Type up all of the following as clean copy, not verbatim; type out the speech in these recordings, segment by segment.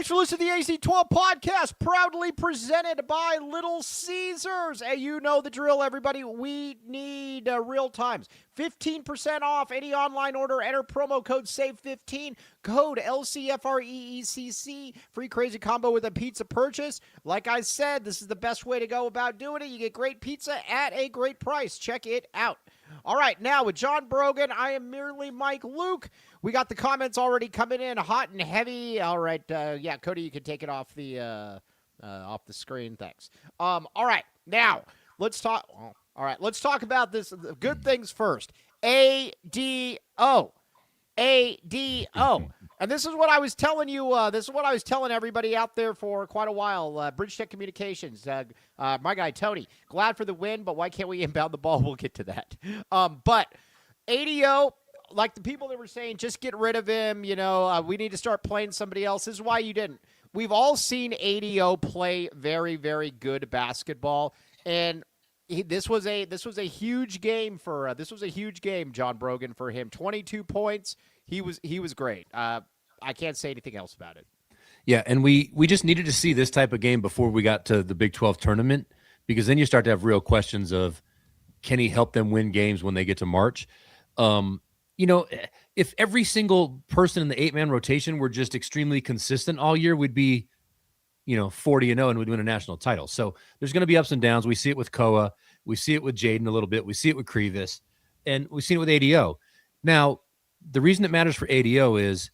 Thanks for listening to the AC12 podcast, proudly presented by Little Caesars. Hey, you know the drill, everybody. We need real times. 15% off any online order. Enter promo code SAVE15. Code LCFREECC. Free crazy combo with a pizza purchase. Like I said, this is the best way to go about doing it. You get great pizza at a great price. Check it out. All right, now with John Brogan, I am merely Mike Luke. We got the comments already coming in hot and heavy. All right, yeah, Cody, you can take it off the screen. Thanks. All right, now let's talk. All right, let's talk about this. Good things first. ADO. And this is what I was telling you. This is what I was telling everybody out there for quite a while. Bridge Tech Communications, my guy Tony. Glad for the win, but why can't we inbound the ball? We'll get to that. But ADO, like the people that were saying, just get rid of him. You know, we need to start playing somebody else. This is why you didn't. We've all seen ADO play very, very good basketball, and this was a huge game for John Brogan, for him. 22 points. He was great. I can't say anything else about it. Yeah, and we just needed to see this type of game before we got to the Big 12 tournament, because then you start to have real questions of, can he help them win games when they get to March? You know, if every single person in the 8-man rotation were just extremely consistent all year, we'd be, 40-0 and we'd win a national title. So there's going to be ups and downs. We see it with Koa. We see it with Jaden a little bit. We see it with Krevis. And we've seen it with ADO. Now, the reason it matters for ADO is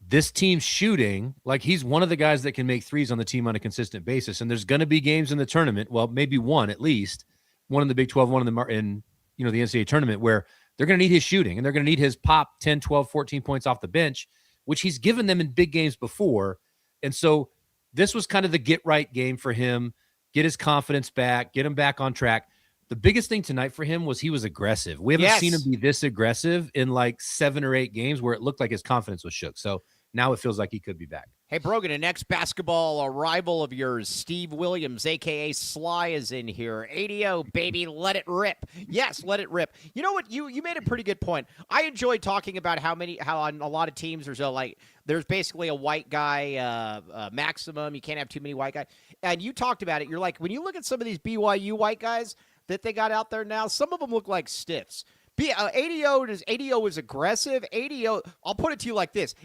this team's shooting, like he's one of the guys that can make threes on the team on a consistent basis. And there's going to be games in the tournament, well, maybe one at least, one in the Big 12, one in the NCAA tournament, where they're going to need his shooting and they're going to need his pop 10, 12, 14 points off the bench, which he's given them in big games before. And so this was kind of the get right game for him, get his confidence back, get him back on track. The biggest thing tonight for him was he was aggressive. We haven't seen him be this aggressive in like 7 or 8 games where it looked like his confidence was shook. So now it feels like he could be back. Hey, Brogan, an ex-basketball rival of yours, Steve Williams, a.k.a. Sly, is in here. ADO, baby, let it rip. Yes, let it rip. You know what? You made a pretty good point. I enjoy talking about how on a lot of teams there's basically a white guy maximum. You can't have too many white guys. And you talked about it. You're like, when you look at some of these BYU white guys that they got out there now, some of them look like stiffs. ADO is aggressive. ADO, I'll put it to you like this.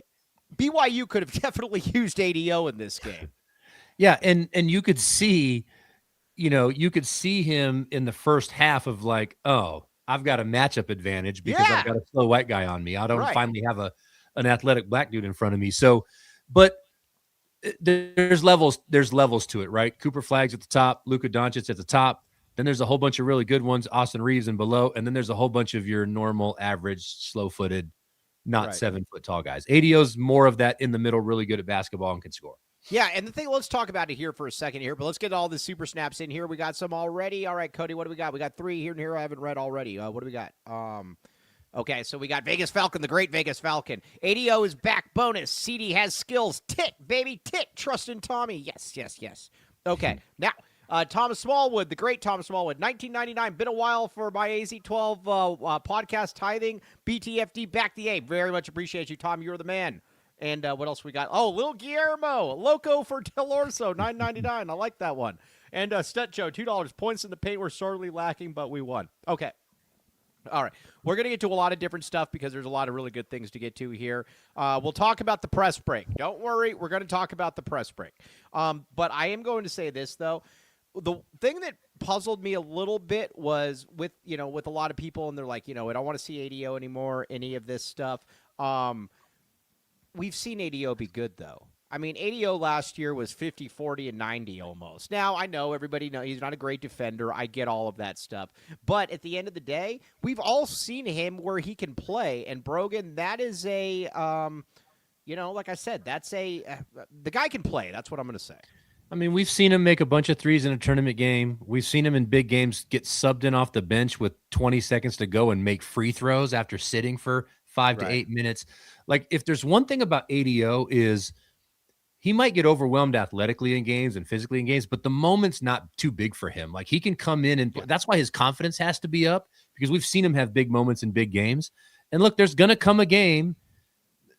BYU could have definitely used ADO in this game. Yeah, and you could see, him in the first half of like, oh, I've got a matchup advantage because I've got a slow white guy on me. I don't finally have an athletic black dude in front of me. So, but there's levels to it, right? Cooper Flagg's at the top, Luka Doncic at the top. Then there's a whole bunch of really good ones, Austin Reeves and below, and then there's a whole bunch of your normal, average, slow-footed, not 7-foot tall guys. ADO's more of that in the middle, really good at basketball and can score. Yeah, and the thing, let's talk about it here for a second here, but let's get all the super snaps in here. We got some already. All right, Cody, what do we got? We got 3 here and here I haven't read already. What do we got? Okay, so we got Vegas Falcon, the great Vegas Falcon. ADO is back. Bonus. CD has skills. Tit, baby, tit. Trust in Tommy. Yes. Okay, now, Thomas Smallwood, the great Thomas Smallwood, 1999. Been a while for my AZ12 podcast tithing. BTFD, back the A. Very much appreciate you, Tom. You're the man. And what else we got? Oh, Lil Guillermo, Loco for Del Orso, $9.99. I like that one. And Stut Joe, $2. Points in the paint were sorely lacking, but we won. Okay. All right. We're going to get to a lot of different stuff because there's a lot of really good things to get to here. We'll talk about the press break. Don't worry. We're going to talk about the press break. But I am going to say this, though. The thing that puzzled me a little bit was with a lot of people, and they're like, I don't want to see ADO anymore, any of this stuff. We've seen ADO be good, though. I mean, ADO last year was 50, 40, and 90 almost. Now, I know everybody knows he's not a great defender. I get all of that stuff. But at the end of the day, we've all seen him where he can play. And Brogan, that is a, like I said, that's the guy can play. That's what I'm going to say. I mean, we've seen him make a bunch of threes in a tournament game. We've seen him in big games get subbed in off the bench with 20 seconds to go and make free throws after sitting for 5 to 8 minutes. Like, if there's one thing about ADO is he might get overwhelmed athletically in games and physically in games, but the moment's not too big for him. Like, he can come in and that's why his confidence has to be up, because we've seen him have big moments in big games. And look, there's going to come a game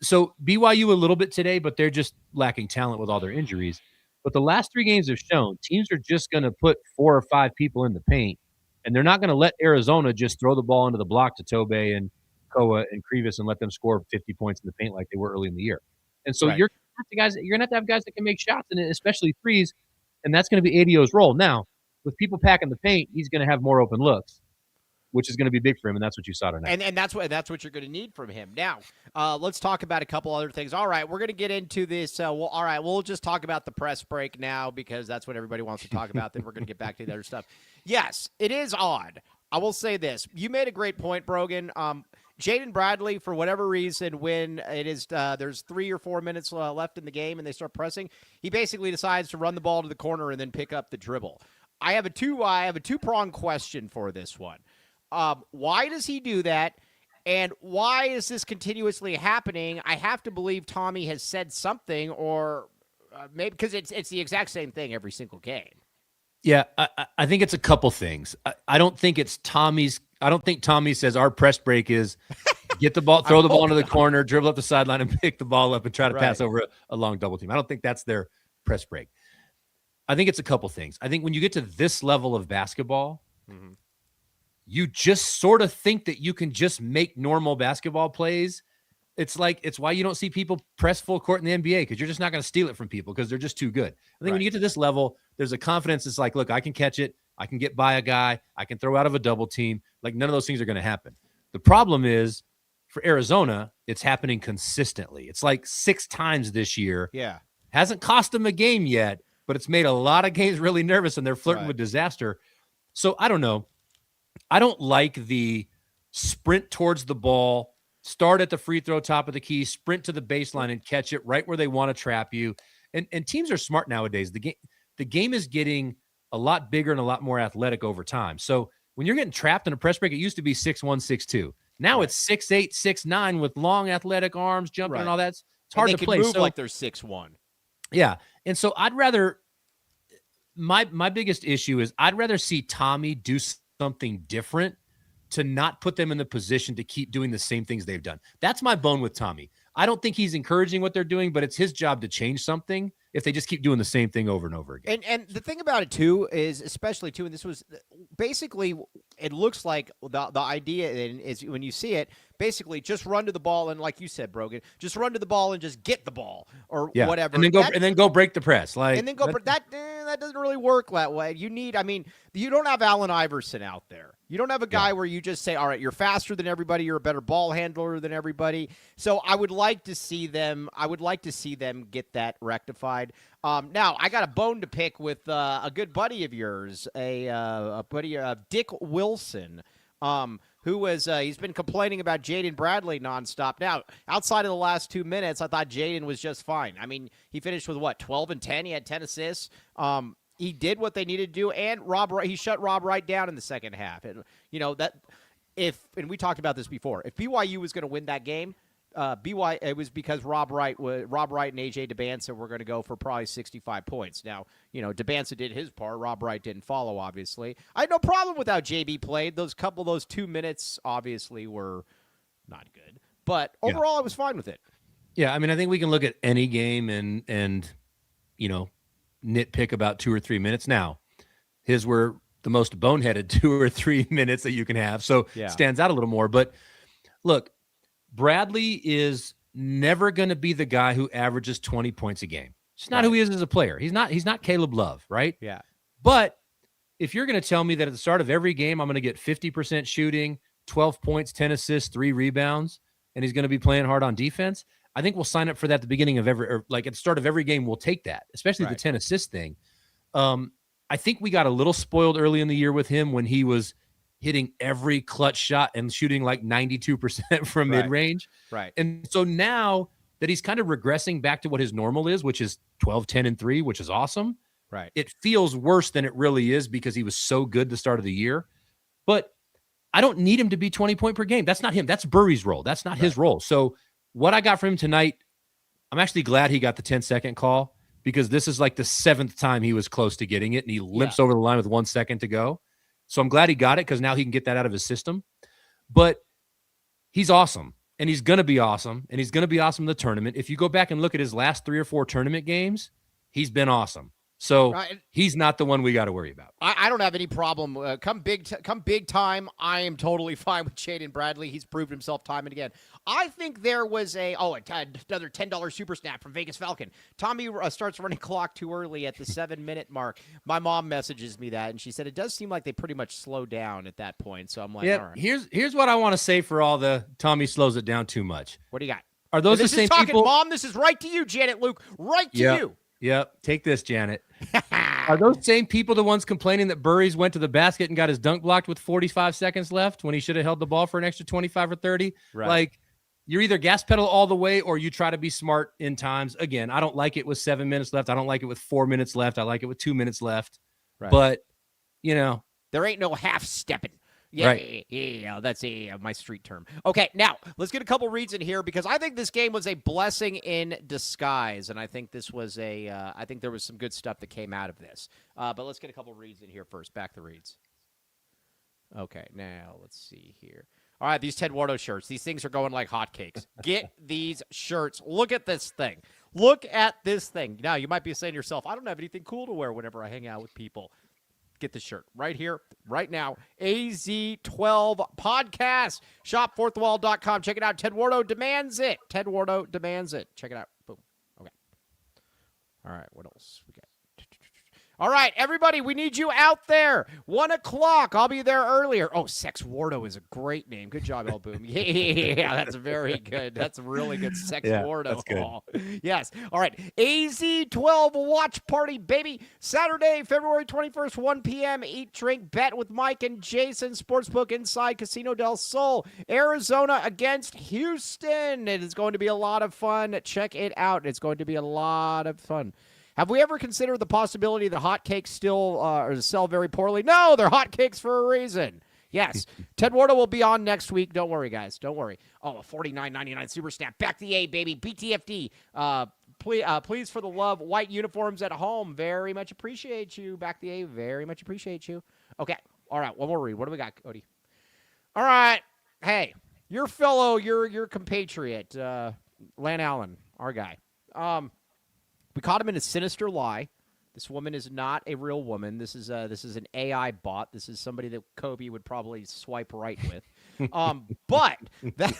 So BYU a little bit today, but they're just lacking talent with all their injuries. But the last 3 games have shown teams are just going to put 4 or 5 people in the paint, and they're not going to let Arizona just throw the ball into the block to Tobe and Koa and Krivas and let them score 50 points in the paint like they were early in the year. And so Right. you're gonna have to have guys that can make shots, and especially threes, and that's going to be ADO's role. Now, with people packing the paint, he's going to have more open looks, which is going to be big for him, and that's what you saw tonight. And that's what you're going to need from him. Now, let's talk about a couple other things. All right, we're going to get into this. All right, we'll just talk about the press break now because that's what everybody wants to talk about. Then we're going to get back to the other stuff. Yes, it is odd. I will say this. You made a great point, Brogan. Jaden Bradley, for whatever reason, when it is there's 3 or 4 minutes left in the game and they start pressing, he basically decides to run the ball to the corner and then pick up the dribble. I have a two-pronged question for this one. Why does he do that? And why is this continuously happening? I have to believe Tommy has said something, or maybe because it's the exact same thing every single game. Yeah, I think it's a couple things. I don't think it's Tommy's. I don't think Tommy says our press break is get the ball, throw the ball into the corner, dribble up the sideline, and pick the ball up and try to pass over a long double team. I don't think that's their press break. I think it's a couple things. I think when you get to this level of basketball, you just sort of think that you can just make normal basketball plays. It's why you don't see people press full court in the NBA, because you're just not going to steal it from people because they're just too good. I think when you get to this level, there's a confidence. It's like, look, I can catch it. I can get by a guy. I can throw out of a double team. Like, none of those things are going to happen. The problem is for Arizona, it's happening consistently. It's like 6 times this year. Yeah. Hasn't cost them a game yet, but it's made a lot of games really nervous, and they're flirting with disaster. So I don't know. I don't like the sprint towards the ball, start at the free throw top of the key, sprint to the baseline and catch it right where they want to trap you. And teams are smart nowadays. The game is getting a lot bigger and a lot more athletic over time. So when you're getting trapped in a press break, it used to be 6'1", 6'2". Now it's 6'8", 6'9", with long athletic arms, jumping and all that. It's hard to play. Move like they're 6'1". Yeah. And so I'd rather my biggest issue is I'd rather see Tommy do something different to not put them in the position to keep doing the same things they've done. That's my bone with Tommy. I don't think he's encouraging what they're doing, but it's his job to change something if they just keep doing the same thing over and over again. And the thing about it too is, especially too, and this was basically, it looks like the idea is when you see it, basically just run to the ball, and like you said, Brogan, just run to the ball and just get the ball or whatever, and then go break the press, that doesn't really work that way. You don't have Allen Iverson out there. You don't have a guy where you just say, all right, you're faster than everybody, you're a better ball handler than everybody. So I would like to see them get that rectified. Now I got a bone to pick with a good buddy of yours, a buddy, Dick Wilson, who was he's been complaining about Jaden Bradley nonstop. Now, outside of the last 2 minutes, I thought Jaden was just fine. I mean, he finished with 12 and 10. He had 10 assists. He did what they needed to do, and he shut Rob Wright down in the second half. And and we talked about this before, if BYU was going to win that game, it was because Rob Wright and AJ Debansa were going to go for probably 65 points. Now, Debansa did his part. Rob Wright didn't follow, obviously. I had no problem with how JB played. Those 2 minutes obviously were not good, but overall I was fine with it. Yeah, I mean, I think we can look at any game and nitpick about 2 or 3 minutes. Now, his were the most boneheaded 2 or 3 minutes that you can have, so stands out a little more. But look, Bradley is never going to be the guy who averages 20 points a game. It's not who he is as a player. He's not Caleb Love, right? Yeah. But if you're going to tell me that at the start of every game I'm going to get 50% shooting, 12 points, 10 assists, 3 rebounds, and he's going to be playing hard on defense, I think we'll sign up for that at the beginning of at the start of every game. We'll take that, especially the 10 assist thing. I think we got a little spoiled early in the year with him when he was hitting every clutch shot and shooting like 92% from mid-range. Right. And so now that he's kind of regressing back to what his normal is, which is 12, 10, and 3, which is awesome. Right. It feels worse than it really is because he was so good the start of the year. But I don't need him to be 20 point per game. That's not him. That's Burries' role. That's not his role. So what I got from him tonight, I'm actually glad he got the 10-second call, because this is like the 7th time he was close to getting it, and he limps over the line with 1 second to go. So I'm glad he got it, because now he can get that out of his system. But he's awesome. and he's going to be awesome, and he's going to be awesome in the tournament. If you go back and look at his last 3 or 4 tournament games, he's been awesome. So he's not the one we got to worry about. I don't have any problem. Come big time, I am totally fine with Jaden Bradley. He's proved himself time and again. I think there was another $10 super snap from Vegas Falcon. Tommy starts running clock too early at the 7-minute mark. My mom messages me that, and she said it does seem like they pretty much slow down at that point. So I'm like, all right. Here's what I want to say for all the Tommy slows it down too much. What do you got? Are those the same people? Mom, this is right to you, Janet Luke. Right to you. Yep. Take this, Janet. Are those same people the ones complaining that Burries went to the basket and got his dunk blocked with 45 seconds left when he should have held the ball for an extra 25 or 30? Right. Like, you're either gas pedal all the way or you try to be smart in times. Again, I don't like it with 7 minutes left. I don't like it with 4 minutes left. I like it with 2 minutes left. Right. But, there ain't no half stepping. Yeah, right. Yeah, that's my street term. Okay, now let's get a couple reads in here because I think this game was a blessing in disguise, and I think this was I think there was some good stuff that came out of this. But let's get a couple reads in here first. Back the reads. Okay, now let's see here. All right, these Ted Wardo shirts. These things are going like hotcakes. Get these shirts. Look at this thing. Look at this thing. Now, you might be saying to yourself, I don't have anything cool to wear whenever I hang out with people. Get the shirt right here, right now. AZ12 Podcast. Shop4thwall.com. Check it out. Ted Wardo demands it. Ted Wardo demands it. Check it out. Boom. Okay. All right. What else we got? All right, everybody, we need you out there. 1 o'clock. I'll be there earlier. Oh, Sex Wardo is a great name. Good job, El Boom. Yeah, that's very good. That's a really good Sex Wardo. That's good. Oh, yes. All right, AZ12 Watch Party, baby. Saturday, February 21st, 1 p.m. Eat, drink, bet with Mike and Jason. Sportsbook inside Casino del Sol. Arizona against Houston. It is going to be a lot of fun. Check it out. It's going to be a lot of fun. Have we ever considered the possibility that hotcakes still sell very poorly? No, they're hotcakes for a reason. Yes. Ted Wardo will be on next week. Don't worry, guys. Don't worry. Oh, a $49.99 super snap. Back the A, baby. BTFD. Please, for the love, white uniforms at home. Very much appreciate you. Back the A. Very much appreciate you. Okay. All right. One more read. What do we got, Cody? All right. Hey, your compatriot, Lan Allen, our guy. We caught him in a sinister lie. This woman is not a real woman. This is an AI bot. This is somebody that Kobe would probably swipe right with. But that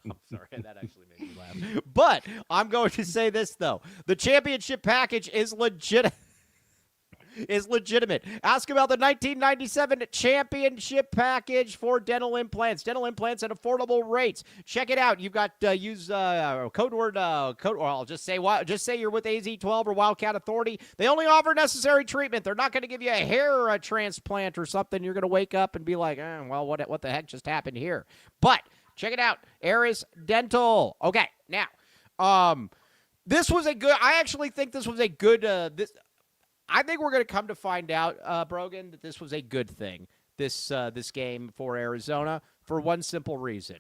I'm sorry, that actually made me laugh. But I'm going to say this though: the championship package is legitimate. Ask about the 1997 championship package for dental implants. Dental implants at affordable rates. Check it out. You've got use code word or I'll just say you're with AZ12 or Wildcat Authority. They only offer necessary treatment. They're not going to give you a hair transplant or something. You're going to wake up and be like, well, what the heck just happened here? But check it out. Aris Dental. Okay, now, this was a good. I actually think this was a good. I think we're going to come to find out, Brogan, that this was a good thing, this game for Arizona, for one simple reason.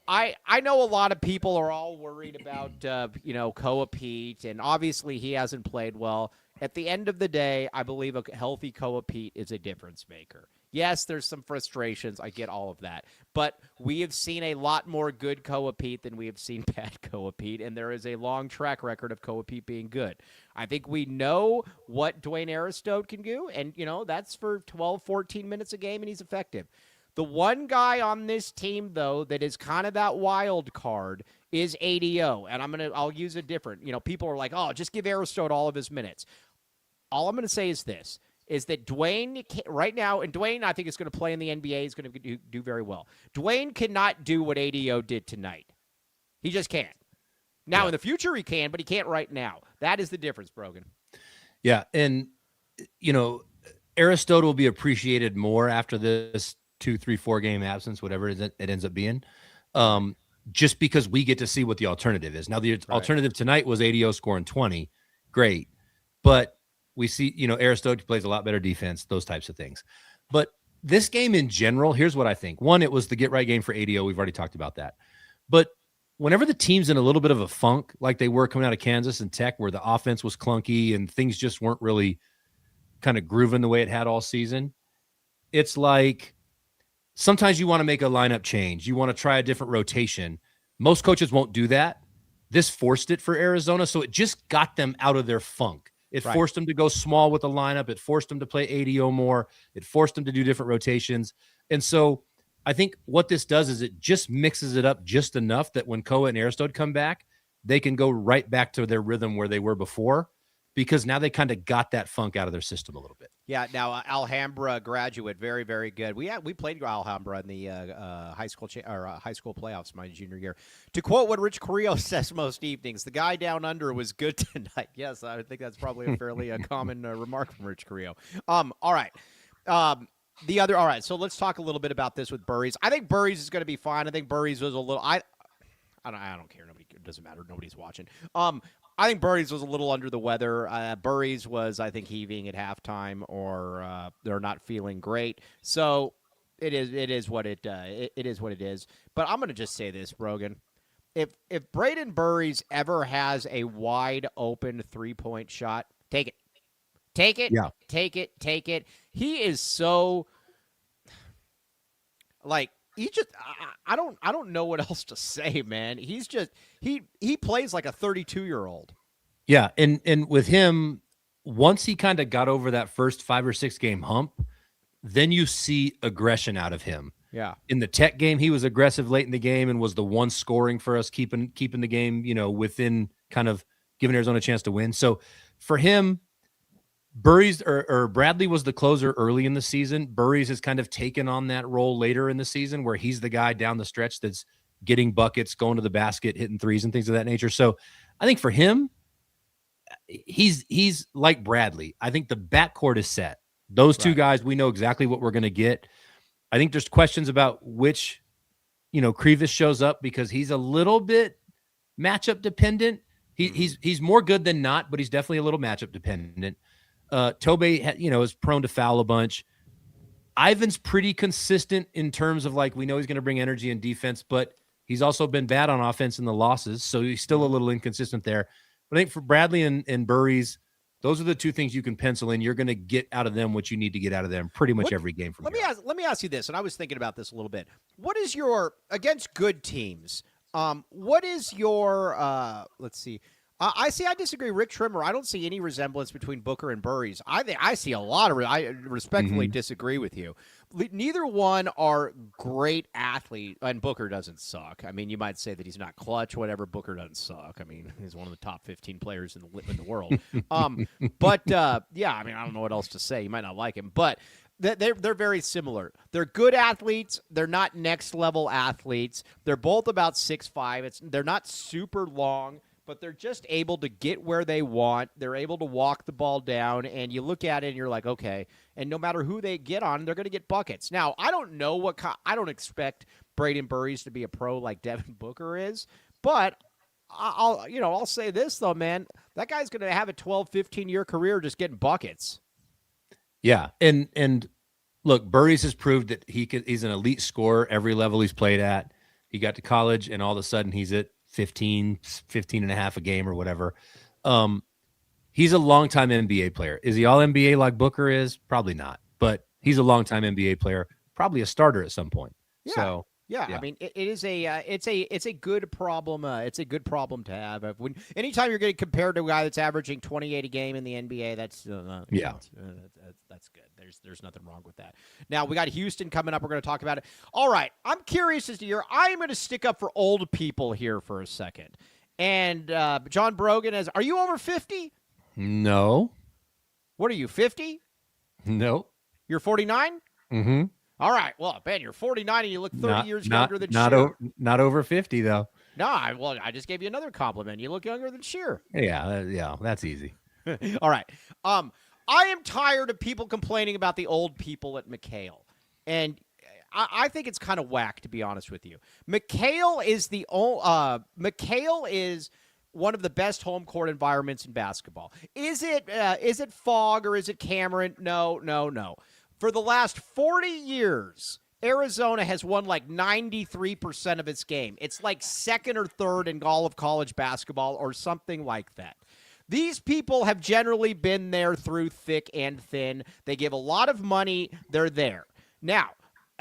I know a lot of people are all worried about, Koa Pete, and obviously he hasn't played well. At the end of the day, I believe a healthy Koa Pete is a difference maker. Yes, there's some frustrations. I get all of that. But we have seen a lot more good Koa Pete than we have seen bad Koa Pete, and there is a long track record of Koa Pete being good. I think we know what Dwayne Aristote can do, and, that's for 12, 14 minutes a game, and he's effective. The one guy on this team, though, that is kind of that wild card is ADO, and I'll use a different. People are like, oh, just give Aristote all of his minutes. All I'm going to say is this. Is that Dwayne right now, and Dwayne I think is going to play in the NBA, is going to do very well. Dwayne cannot do what ADO did tonight. He just can't. Now, in the future he can, but he can't right now. That is the difference, Brogan. Yeah, and, Aristotle will be appreciated more after this 2, 3, 4 game absence, whatever it ends up being, just because we get to see what the alternative is. Now, the alternative tonight was ADO scoring 20. Great. But we see, Aristotle plays a lot better defense, those types of things. But this game in general, here's what I think. One, it was the get-right game for ADO. We've already talked about that. But whenever the team's in a little bit of a funk, like they were coming out of Kansas and Tech, where the offense was clunky and things just weren't really kind of grooving the way it had all season, it's like sometimes you want to make a lineup change. You want to try a different rotation Most coaches won't do that. This forced it for Arizona, so it just got them out of their funk. It Right. forced them to go small with the lineup. It forced them to play ADO more. It forced them to do different rotations. And so I think what this does is it just mixes it up just enough that when Koa and Aristode come back, they can go right back to their rhythm where they were before, because now they kind of got that funk out of their system a little bit. Yeah, now Alhambra graduate, very, very good. We played Alhambra in the high school high school playoffs my junior year. To quote what Rich Carrillo says most evenings, the guy down under was good tonight. Yes, I think that's probably a fairly common remark from Rich Carrillo. All right. All right, so let's talk a little bit about this with Burries. I think Burries is going to be fine. I think Burries was a little I don't care. It doesn't matter. Nobody's watching. I think Burries was a little under the weather. Burries was, I think, heaving at halftime, or they're not feeling great. So it is what it is what it is. But I'm going to just say this, Brogan. If Braden Burries ever has a wide open 3-point shot, take it. Take it. Yeah. Take it. Take it. He is so like he just I don't know what else to say, man. He's just he plays like a 32-year-old. Yeah, and with him, once he kind of got over that first 5 or 6 game hump, then you see aggression out of him. Yeah. In the Tech game, he was aggressive late in the game and was the one scoring for us, keeping the game, within kind of giving Arizona a chance to win. So for him, Burries or Bradley was the closer early in the season. Burries has kind of taken on that role later in the season where he's the guy down the stretch that's getting buckets, going to the basket, hitting threes and things of that nature. So I think for him, he's like Bradley. I think the backcourt is set. Those two guys, we know exactly what we're going to get. I think there's questions about which, Krevis shows up because he's a little bit matchup dependent. He's more good than not, but he's definitely a little matchup dependent. Tobe, is prone to foul a bunch. Ivan's pretty consistent in terms of we know he's going to bring energy and defense, but he's also been bad on offense in the losses. So he's still a little inconsistent there. But I think for Bradley and Burries, those are the two things you can pencil in. You're going to get out of them what you need to get out of them pretty much every game from here. Let me ask you this, and I was thinking about this a little bit. What is your against good teams? What is your let's see. I disagree. Rick Trimmer, I don't see any resemblance between Booker and Burries. I see a lot of. I respectfully disagree with you. Neither one are great athletes, and Booker doesn't suck. I mean, you might say that he's not clutch, whatever. Booker doesn't suck. I mean, he's one of the top 15 players in the world. But yeah, I mean, I don't know what else to say. You might not like him, but they're very similar. They're good athletes. They're not next level athletes. They're both about 6'5". They're not super long, but they're just able to get where they want. They're able to walk the ball down, and you look at it and you're like, okay. And no matter who they get on, they're going to get buckets. Now, I don't know I don't expect Braden Burries to be a pro like Devin Booker is, but I'll say this though, man, that guy's going to have a 12, 15-year career just getting buckets. Yeah, and look, Burries has proved that he's an elite scorer every level he's played at. He got to college, and all of a sudden he's at 15 and a half a game or whatever. He's a longtime NBA player. Is he all NBA like Booker is? Probably not, but he's a longtime NBA player, probably a starter at some point. Yeah. So yeah. I mean, it's a good problem. It's a good problem to have. Anytime you're getting compared to a guy that's averaging 28 a game in the NBA, that's good. There's nothing wrong with that. Now we got Houston coming up. We're going to talk about it. All right. I'm curious as to I'm going to stick up for old people here for a second. And John Brogan are you over 50? No. What are you, 50? No. You're 49? Mm-hmm. All right. Well, Ben, you're 49 and you look 30 years younger than Sheer. Not over 50, though. No, I just gave you another compliment. You look younger than Sheer. Yeah, that's easy. All right. I am tired of people complaining about the old people at McHale. And I think it's kind of whack, to be honest with you. McHale is one of the best home court environments in basketball. Is it Fogg or is it Cameron? No. For the last 40 years, Arizona has won like 93% of its game. It's like second or third in all of college basketball or something like that. These people have generally been there through thick and thin. They give a lot of money. They're there. Now,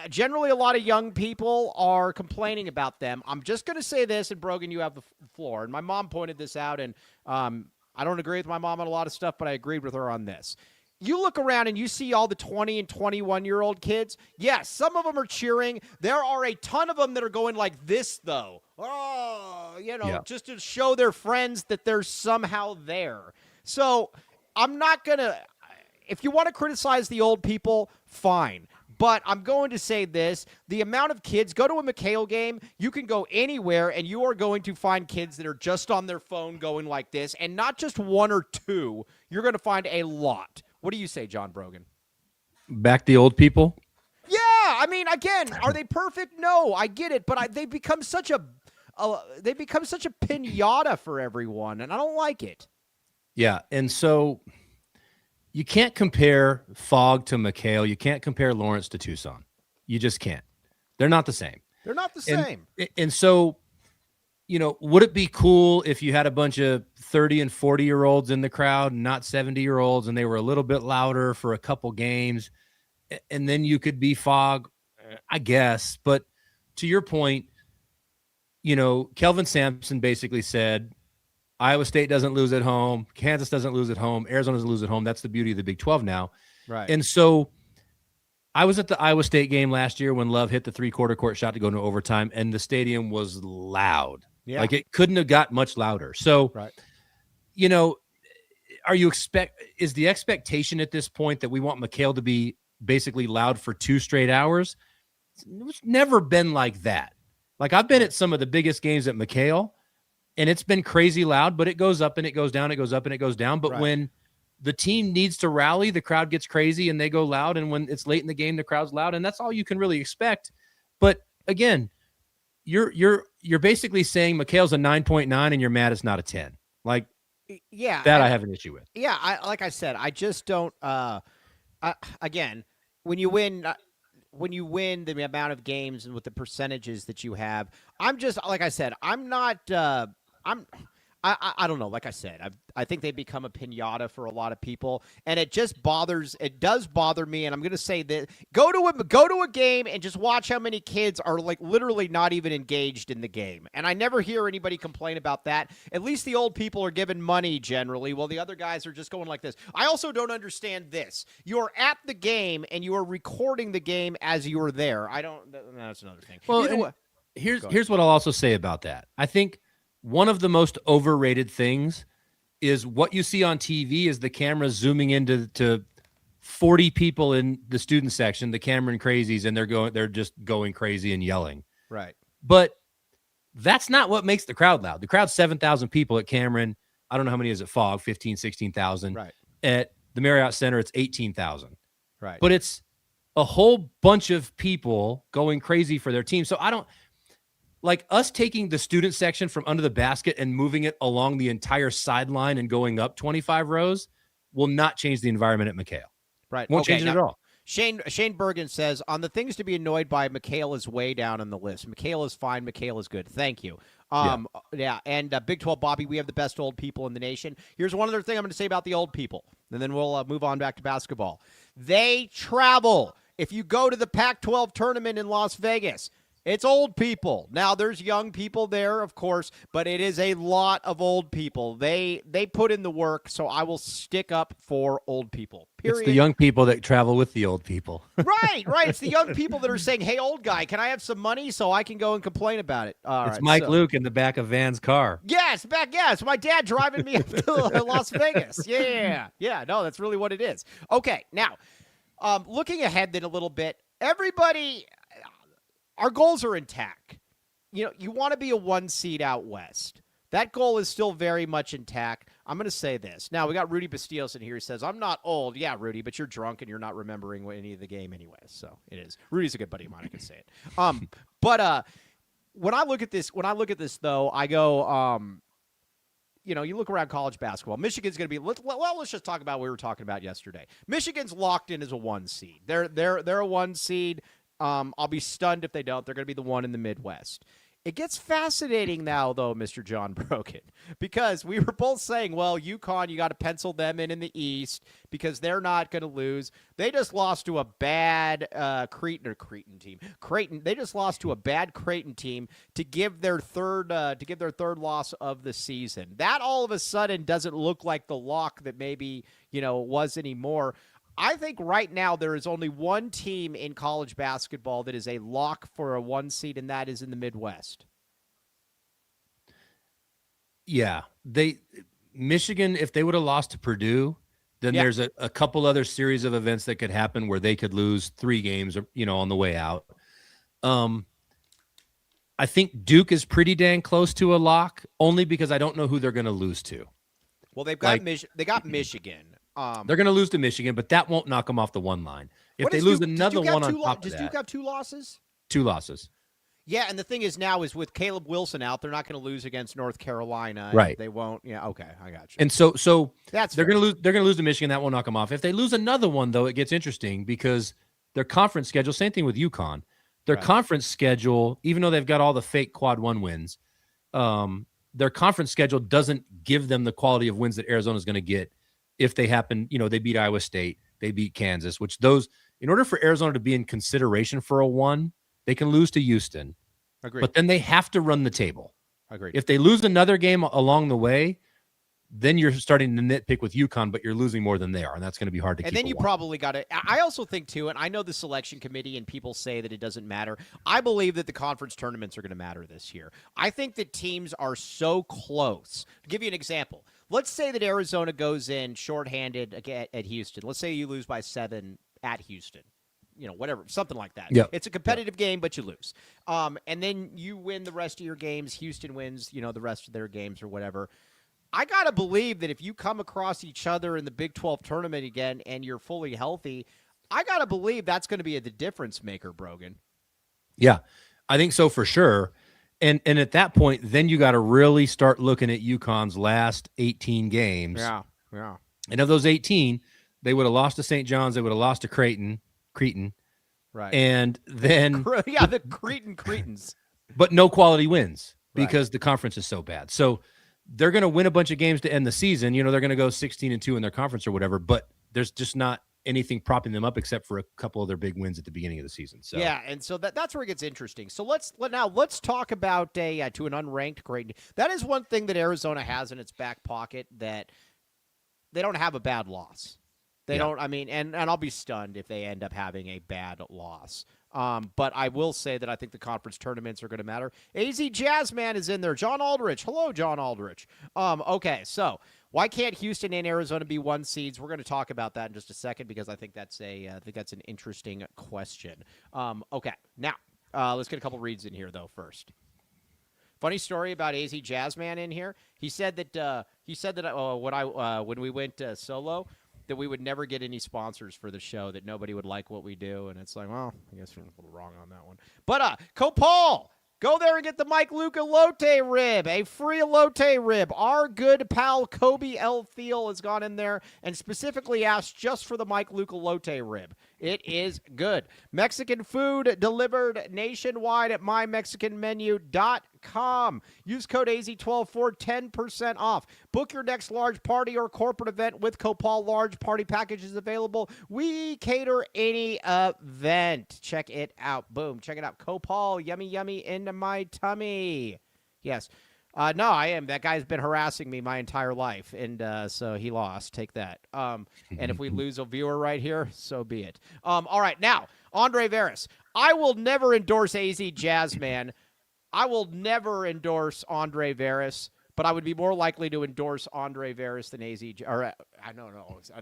generally a lot of young people are complaining about them. I'm just going to say this, and Brogan, you have the floor. And my mom pointed this out, and I don't agree with my mom on a lot of stuff, but I agreed with her on this. You look around and you see all the 20 and 21-year-old kids. Yes, some of them are cheering. There are a ton of them that are going like this, though. Oh, just to show their friends that they're somehow there. So I'm not going to – if you want to criticize the old people, fine. But I'm going to say this. The amount of kids – go to a McHale game. You can go anywhere, and you are going to find kids that are just on their phone going like this, and not just one or two. You're going to find a lot. What do you say, John Brogan? Back the old people? Yeah, I mean, again, are they perfect? No, I get it, but they've become such a pinata for everyone, and I don't like it. Yeah, and so you can't compare Fogg to McHale. You can't compare Lawrence to Tucson. You just can't. They're not the same. They're not the same. And so, would it be cool if you had a bunch of 30 and 40-year-olds in the crowd, not 70-year-olds, and they were a little bit louder for a couple games, and then you could be Fogg? I guess. But to your point, Kelvin Sampson basically said, Iowa State doesn't lose at home. Kansas doesn't lose at home. Arizona doesn't lose at home. That's the beauty of the Big 12 now. Right. And so I was at the Iowa State game last year when Love hit the three-quarter court shot to go into overtime, and the stadium was loud. Yeah. Like it couldn't have got much louder. So, right. Is the expectation at this point that we want McHale to be basically loud for 2 straight hours? It's never been like that. Like I've been at some of the biggest games at McHale, and it's been crazy loud, but it goes up and it goes down, it goes up and it goes down. But when the team needs to rally, the crowd gets crazy and they go loud. And when it's late in the game, the crowd's loud, and that's all you can really expect. But again, you're basically saying McHale's a 9.9 and you're mad it's not a 10. Like, yeah, that I have an issue with. Yeah, like I said, I just don't. Again, when you win the amount of games and with the percentages that you have, I'm just like I said, I'm not. I don't know. Like I said, I think they become a pinata for a lot of people, and it just bothers. It does bother me, and I'm going to say that go to a game and just watch how many kids are like literally not even engaged in the game, and I never hear anybody complain about that. At least the old people are given money generally, while the other guys are just going like this. I also don't understand this. You're at the game and you are recording the game as you are there. I don't. That's another thing. Well, here's what I'll also say about that. I think one of the most overrated things is what you see on TV is the camera zooming into 40 people in the student section, the Cameron crazies, and they're just going crazy and yelling. Right. But that's not what makes the crowd loud. The crowd's 7,000 people at Cameron. I don't know how many is at Fogg, 15, 16,000. Right. At the Marriott Center, it's 18,000. Right. But it's a whole bunch of people going crazy for their team. So I don't like us taking the student section from under the basket and moving it along the entire sideline and going up 25 rows will not change the environment at McHale. Right. Won't change it at all. Shane Bergen says, on the things to be annoyed by, McHale is way down on the list. McHale is fine. McHale is good. Thank you. Yeah. And Big 12 Bobby, we have the best old people in the nation. Here's one other thing I'm going to say about the old people, and then we'll move on back to basketball. They travel. If you go to the Pac-12 tournament in Las Vegas, it's old people. Now, there's young people there, of course, but it is a lot of old people. They put in the work, so I will stick up for old people. Period. It's the young people that travel with the old people. Right. It's the young people that are saying, hey, old guy, can I have some money so I can go and complain about it? It's Mike Luke in the back of Van's car. Yes, it's my dad driving me up to Las Vegas. Yeah, no, that's really what it is. Okay, now, looking ahead then a little bit, everybody – our goals are intact. You want to be a 1 seed out west. That goal is still very much intact. I'm going to say this. Now, we got Rudy Bastillos in here. He says, I'm not old. Yeah, Rudy, but you're drunk and you're not remembering any of the game anyway. So it is. Rudy's a good buddy of mine. I can say it. But when I look at this, though, I go, you look around college basketball. Michigan's going to be, let's just talk about what we were talking about yesterday. Michigan's locked in as a 1 seed. They're a 1 seed. I'll be stunned if they don't. They're going to be the one in the Midwest. It gets fascinating now, though, Mr. John Brogan, because we were both saying, well, UConn, you got to pencil them in the East because they're not going to lose. They just lost to a bad Creighton team. Creighton, they just lost to a bad Creighton team to give their third loss of the season. That all of a sudden doesn't look like the lock that maybe was anymore. I think right now there is only one team in college basketball that is a lock for a 1 seed, and that is in the Midwest. Yeah. Michigan, if they would have lost to Purdue, then there's a couple other series of events that could happen where they could lose 3 games, on the way out. I think Duke is pretty dang close to a lock, only because I don't know who they're going to lose to. Well, they got Michigan. They're going to lose to Michigan, but that won't knock them off the 1 line. If they lose another one on top of that. Does Duke have 2 losses? 2 losses. Yeah, and the thing is now is with Caleb Wilson out, they're not going to lose against North Carolina. Right. They won't. Yeah, okay, I got you. And so they're going to lose. They're going to lose to Michigan. That won't knock them off. If they lose another one, though, it gets interesting because their conference schedule. Same thing with UConn. Their conference schedule, even though they've got all the fake quad 1 wins, their conference schedule doesn't give them the quality of wins that Arizona is going to get if they happen. They beat Iowa State, they beat Kansas, which those, in order for Arizona to be in consideration for a 1, they can lose to Houston. Agreed. But then they have to run the table. Agreed. If they lose another game along the way, then you're starting to nitpick with UConn, but you're losing more than they are, and that's going to be hard to keep. And then you probably got to – I also think, too, and I know the selection committee and people say that it doesn't matter. I believe that the conference tournaments are going to matter this year. I think that teams are so close. To give you an example, let's say that Arizona goes in shorthanded at Houston. Let's say you lose by 7 at Houston. Whatever, something like that. Yep. It's a competitive game, but you lose. And then you win the rest of your games. Houston wins, the rest of their games or whatever. I got to believe that if you come across each other in the Big 12 tournament again and you're fully healthy, I got to believe that's going to be the difference maker, Brogan. Yeah, I think so for sure. And at that point, then you got to really start looking at UConn's last 18 games. Yeah. And of those 18, they would have lost to St. John's. They would have lost to Creighton. Right. And then the Cretans. But no quality wins because the conference is so bad. So they're going to win a bunch of games to end the season. They're going to go 16-2 in their conference or whatever, but there's just not anything propping them up except for a couple of their big wins at the beginning of the season. So yeah, and so that's where it gets interesting. So let's talk about to an unranked Creighton. That is one thing that Arizona has in its back pocket, that they don't have a bad loss. They don't. I mean, and I'll be stunned if they end up having a bad loss. But I will say that I think the conference tournaments are going to matter. AZ Jazzman is in there. John Aldrich. Hello, John Aldrich. Okay, so why can't Houston and Arizona be 1 seeds? We're going to talk about that in just a second because I think that's an interesting question. Okay, now let's get a couple reads in here though first. Funny story about AZ Jazzman in here. He said that when we went solo, that we would never get any sponsors for the show, that nobody would like what we do. And it's like, well, I guess we're a little wrong on that one. But Copal, go there and get the Mike Luca Elote rib, a free elote rib. Our good pal Kobe L. Thiel has gone in there and specifically asked just for the Mike Luca Elote rib. It is good. Mexican food delivered nationwide at mymexicanmenu.com. Use code AZ12 for 10% off. Book your next large party or corporate event with Copal. Large party packages available. We cater any event. Check it out. Boom. Check it out. Copal, yummy, yummy into my tummy. Yes. No, I am. That guy's been harassing me my entire life, and so he lost. Take that. And if we lose a viewer right here, so be it. All right, now, Andre Veras. I will never endorse AZ Jazzman. I will never endorse Andre Veras, but I would be more likely to endorse Andre Veras than AZ.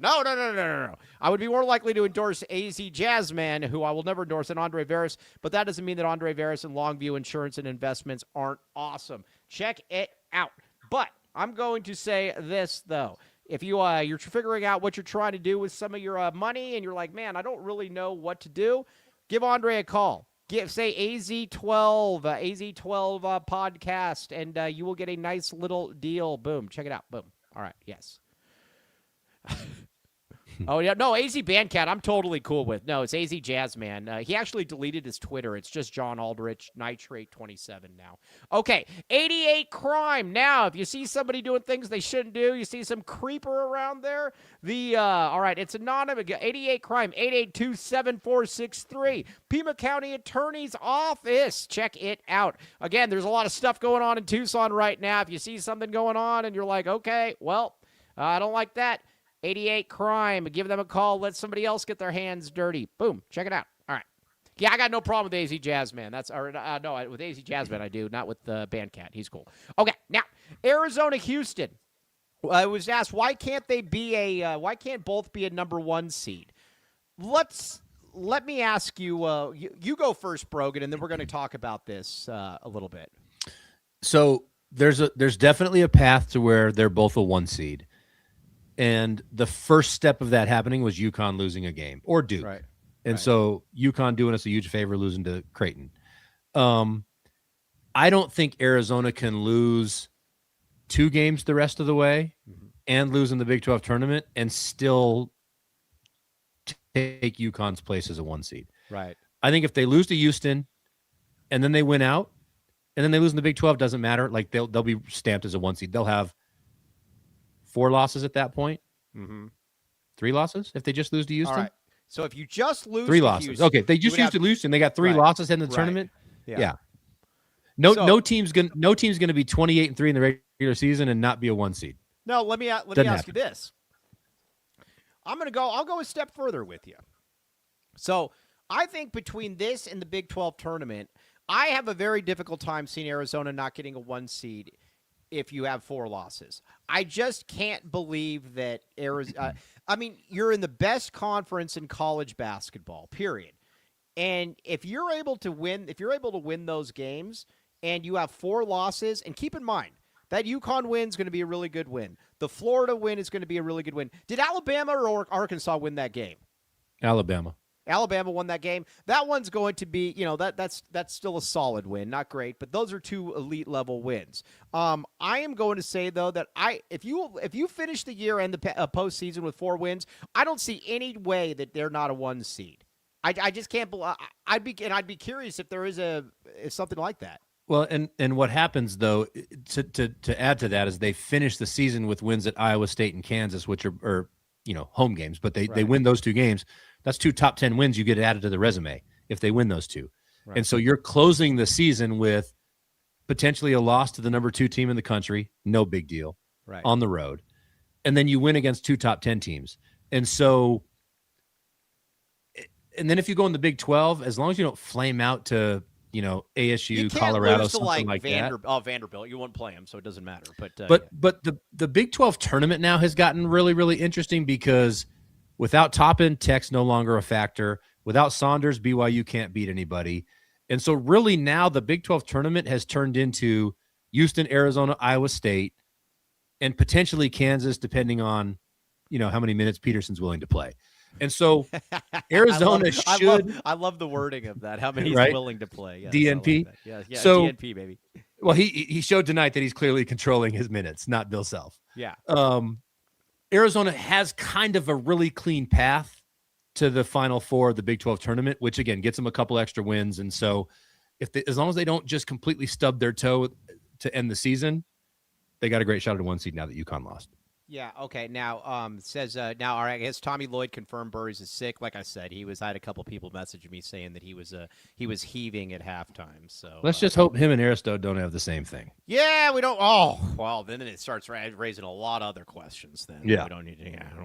No. I would be more likely to endorse AZ Jazzman, who I will never endorse, than Andre Veras, but that doesn't mean that Andre Veras and Longview Insurance and Investments aren't awesome. Check it out. But I'm going to say this, though. If you're figuring out what you're trying to do with some of your money and you're like, man, I don't really know what to do, give Andre a call. Say AZ12 podcast, and you will get a nice little deal. Boom. Check it out. Boom. All right. Yes. Oh, yeah. No, AZ Bandcat, I'm totally cool with. No, it's AZ Jazzman. He actually deleted his Twitter. It's just John Aldrich, Nitrate 27 now. Okay, 88 Crime. Now, if you see somebody doing things they shouldn't do, you see some creeper around there, all right, it's anonymous. 88 Crime, 882-7463. Pima County Attorney's Office. Check it out. Again, there's a lot of stuff going on in Tucson right now. If you see something going on and you're like, okay, well, I don't like that. 88 Crime. Give them a call. Let somebody else get their hands dirty. Boom. Check it out. All right. Yeah, I got no problem with AZ Jazzman. No, with AZ Jazzman I do, not with Bandcat. He's cool. Okay, now Arizona, Houston. I was asked why can't both be a #1 seed? Let me ask you. You go first, Brogan, and then we're going to talk about this a little bit. So there's definitely a path to where they're both a 1 seed. And the first step of that happening was UConn losing a game, or Duke. Right. And so UConn doing us a huge favor losing to Creighton. I don't think Arizona can lose 2 games the rest of the way and lose in the Big 12 tournament and still take UConn's place as a 1 seed. Right. I think if they lose to Houston and then they win out and then they lose in the Big 12, doesn't matter. Like they'll be stamped as a 1 seed. They'll have 4 losses at that point. 3 losses if they just lose to Houston. All right. So if you just lose 3 to losses. Houston, Okay, they just used to Houston. They got 3 losses in the tournament. Yeah. No team's gonna be 28-3 in the regular season and not be a 1 seed. No, let me ask you this. I'll go a step further with you. So I think between this and the Big 12 tournament, I have a very difficult time seeing Arizona not getting a 1 seed if you have 4 losses. I just can't believe that Arizona you're in the best conference in college basketball, period. And if you're able to win those games and you have 4 losses, and keep in mind, that UConn win is going to be a really good win. The Florida win is going to be a really good win. Did Alabama or Arkansas win that game? Alabama won that game. That one's going to be, that's still a solid win. Not great, but those are 2 elite level wins. I am going to say though that if you finish the year and the postseason with 4 wins, I don't see any way that they're not a 1 seed. I just can't believe. I'd be curious if there is something like that. Well, and what happens though to add to that is they finish the season with wins at Iowa State and Kansas, which are home games, but they win those 2 games. That's 2 top 10 wins you get added to the resume if they win those 2. Right. And so you're closing the season with potentially a loss to the number 2 team in the country, no big deal, on the road. And then you win against 2 top 10 teams. And so, and then if you go in the Big 12, as long as you don't flame out to, ASU, Colorado, something like that. Oh, Vanderbilt, you won't play them, so it doesn't matter. But the Big 12 tournament now has gotten really, really interesting because without Toppin, Tech's no longer a factor. Without Saunders, BYU can't beat anybody. And so really now the Big 12 tournament has turned into Houston, Arizona, Iowa State, and potentially Kansas, depending on, how many minutes Peterson's willing to play. And so Arizona I love the wording of that. How many he's willing to play. Yes, DNP. Like yeah. So, DNP, baby. Well, he showed tonight that he's clearly controlling his minutes, not Bill Self. Yeah. Arizona has kind of a really clean path to the Final Four of the Big 12 tournament, which again gets them a couple extra wins. And so as long as they don't just completely stub their toe to end the season, they got a great shot at a 1 seed now that UConn lost. Yeah. Okay. Now, says now. All right. I guess Tommy Lloyd confirmed Burries is sick. Like I said, I had a couple people messaging me saying that he was heaving at halftime. So let's just hope him and Aristotle don't have the same thing. Yeah, we don't. Oh, well, then it starts raising a lot of other questions. Then yeah, we don't need to. Yeah, I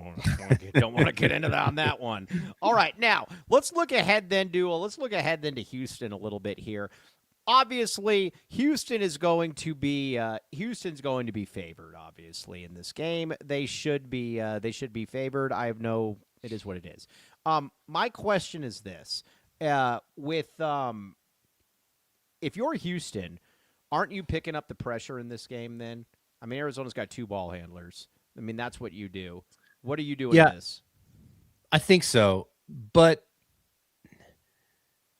don't want to get into that on that one. All right. Now let's look ahead. Let's look ahead then to Houston a little bit here. Obviously, Houston's going to be favored. Obviously, in this game, they should be favored. It is what it is. My question is this: if you're Houston, aren't you picking up the pressure in this game? Then, Arizona's got 2 ball handlers. That's what you do. What are you doing? Yeah, this? I think so, but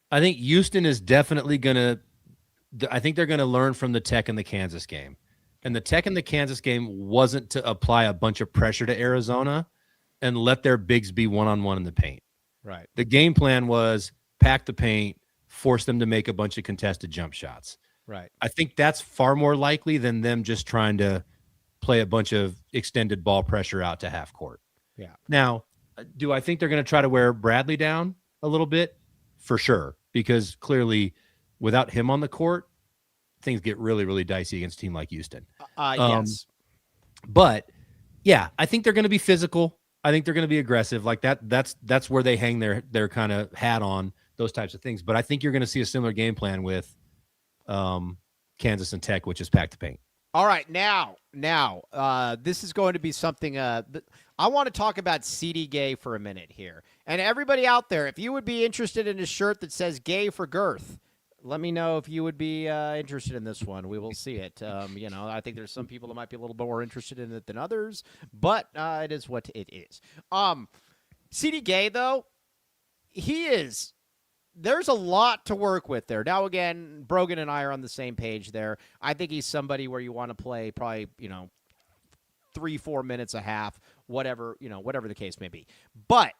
I think Houston is definitely going to. I think they're going to learn from the Tech and the Kansas game. And the Tech and the Kansas game wasn't to apply a bunch of pressure to Arizona and let their bigs be one-on-one in the paint. Right. The game plan was pack the paint, force them to make a bunch of contested jump shots. Right. I think that's far more likely than them just trying to play a bunch of extended ball pressure out to half court. Yeah. Now, do I think they're going to try to wear Bradley down a little bit? For sure, because clearly without him on the court, things get really, really dicey against a team like Houston. Yes. But yeah, I think they're going to be physical. I think they're going to be aggressive like that. That's where they hang their kind of hat on those types of things. But I think you're going to see a similar game plan with Kansas and Tech, which is pack the paint. All right, now, this is going to be something. I want to talk about Sidi Gay for a minute here, and everybody out there, if you would be interested in a shirt that says "Gay for Girth," let me know if you would be interested in this one. We will see it. I think there's some people that might be a little bit more interested in it than others, but it is what it is. Sidi Gay, though, there's a lot to work with there. Now, again, Brogan and I are on the same page there. I think he's somebody where you want to play probably, 3-4 minutes a half, whatever the case may be. But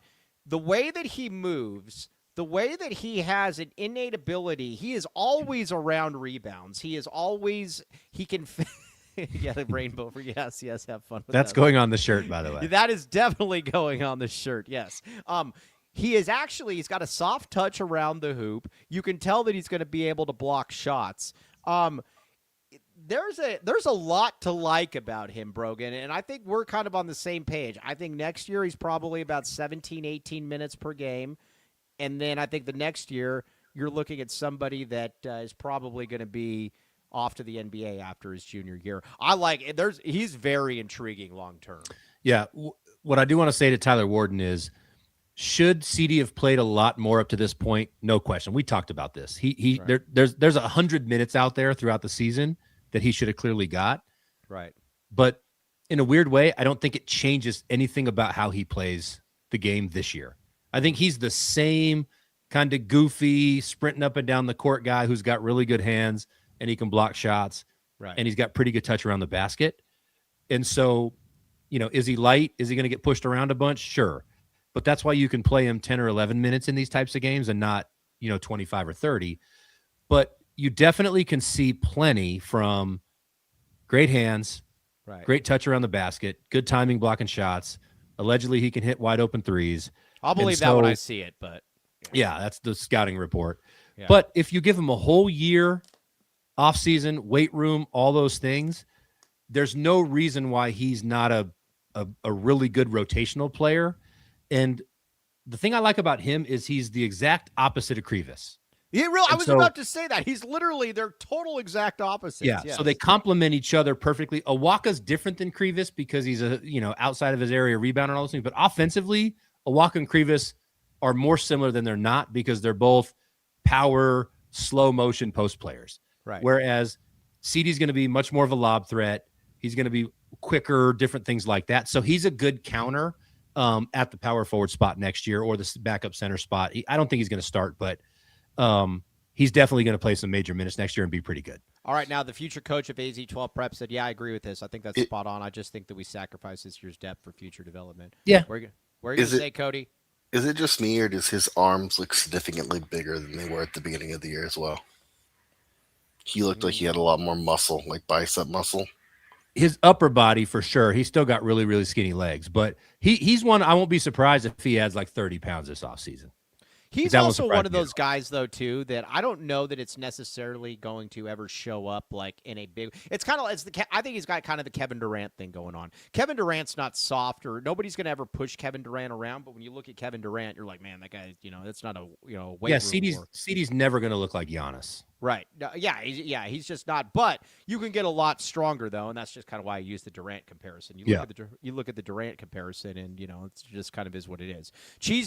the way that he moves, the way that he has an innate ability, he is always around rebounds. He can yeah, the rainbow. Yes, have fun with that. That's going on the shirt, by the way. That is definitely going on the shirt, yes. He's got a soft touch around the hoop. You can tell that he's going to be able to block shots. There's a lot to like about him, Brogan, and I think we're kind of on the same page. I think next year he's probably about 17, 18 minutes per game, and then I think the next year you're looking at somebody that is probably going to be off to the NBA after his junior year. He's very intriguing long term. Yeah, what I do want to say to Tyler Warden is, should CD have played a lot more up to this point? No question. We talked about this. Right. There's 100 minutes out there throughout the season that he should have clearly got. Right. But in a weird way, I don't think it changes anything about how he plays the game this year. I think he's the same kind of goofy, sprinting up and down the court guy who's got really good hands and he can block shots. Right. And he's got pretty good touch around the basket. And so, is he light? Is he going to get pushed around a bunch? Sure. But that's why you can play him 10 or 11 minutes in these types of games and not, 25 or 30. But you definitely can see plenty from great hands, right, great touch around the basket, good timing blocking shots. Allegedly, he can hit wide open threes. I'll believe that when I see it, but. Yeah, that's the scouting report. Yeah. But if you give him a whole year, offseason, weight room, all those things, there's no reason why he's not a really good rotational player. And the thing I like about him is he's the exact opposite of Krivas. I was about to say that. He's literally their total exact opposite. Yeah, yes. So they complement each other perfectly. Awaka's different than Krivas because he's outside of his area rebound and all those things. But offensively, Awaka and Krivas are more similar than they're not because they're both power, slow motion post players. Right. Whereas CD's going to be much more of a lob threat. He's going to be quicker, different things like that. So he's a good counter at the power forward spot next year or the backup center spot. I don't think he's going to start, but he's definitely going to play some major minutes next year and be pretty good. All right, now the future coach of AZ12 Prep said, yeah, I agree with this. I think that's spot on. I just think that we sacrifice this year's depth for future development. Yeah. Where are you going to say, Cody? Is it just me, or does his arms look significantly bigger than they were at the beginning of the year as well? He looked like he had a lot more muscle, like bicep muscle. His upper body, for sure. He's still got really, really skinny legs. But he's one, I won't be surprised if he adds like 30 pounds this offseason. He's also one of those guys, though, too, that I don't know that it's necessarily going to ever show up like in a big. It's kind of I think he's got kind of the Kevin Durant thing going on. Kevin Durant's not soft, or nobody's going to ever push Kevin Durant around. But when you look at Kevin Durant, you're like, man, that guy, that's not a weight. Yeah, CD's never going to look like Giannis. Right. Yeah, he's just not. But you can get a lot stronger, though, and that's just kind of why I use the Durant comparison. You look at the Durant comparison, and, it's just kind of is what it is.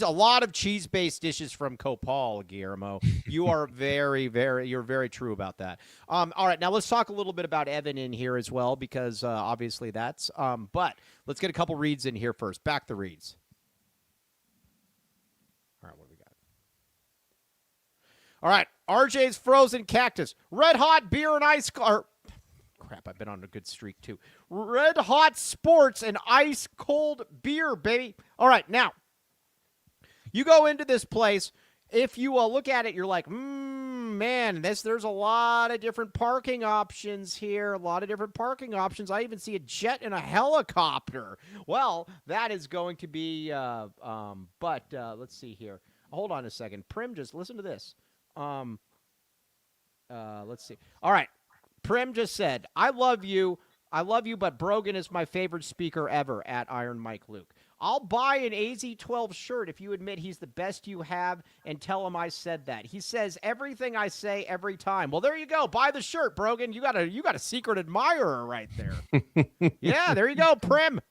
A lot of cheese-based dishes from Copal, Guillermo. You are you're very true about that. All right, now let's talk a little bit about Evan in here as well, because obviously that's. But let's get a couple reads in here first. Back the reads. All right, what do we got? All right, RJ's Frozen Cactus. Red hot beer and ice. snap. I've been on a good streak, too. Red Hot Sports and ice cold beer, baby. All right, now, you go into this place. If you look at it, you're like, man, there's a lot of different parking options here. A lot of different parking options. I even see a jet and a helicopter. Well, that is going to be, let's see here. Hold on a second. Prim, just listen to this. Let's see. All right. Prim just said, I love you, but Brogan is my favorite speaker ever at Iron Mike Luke. I'll buy an AZ-12 shirt if you admit he's the best you have and tell him I said that. He says everything I say every time. Well, there you go. Buy the shirt, Brogan. You got a secret admirer right there. Yeah, there you go, Prim.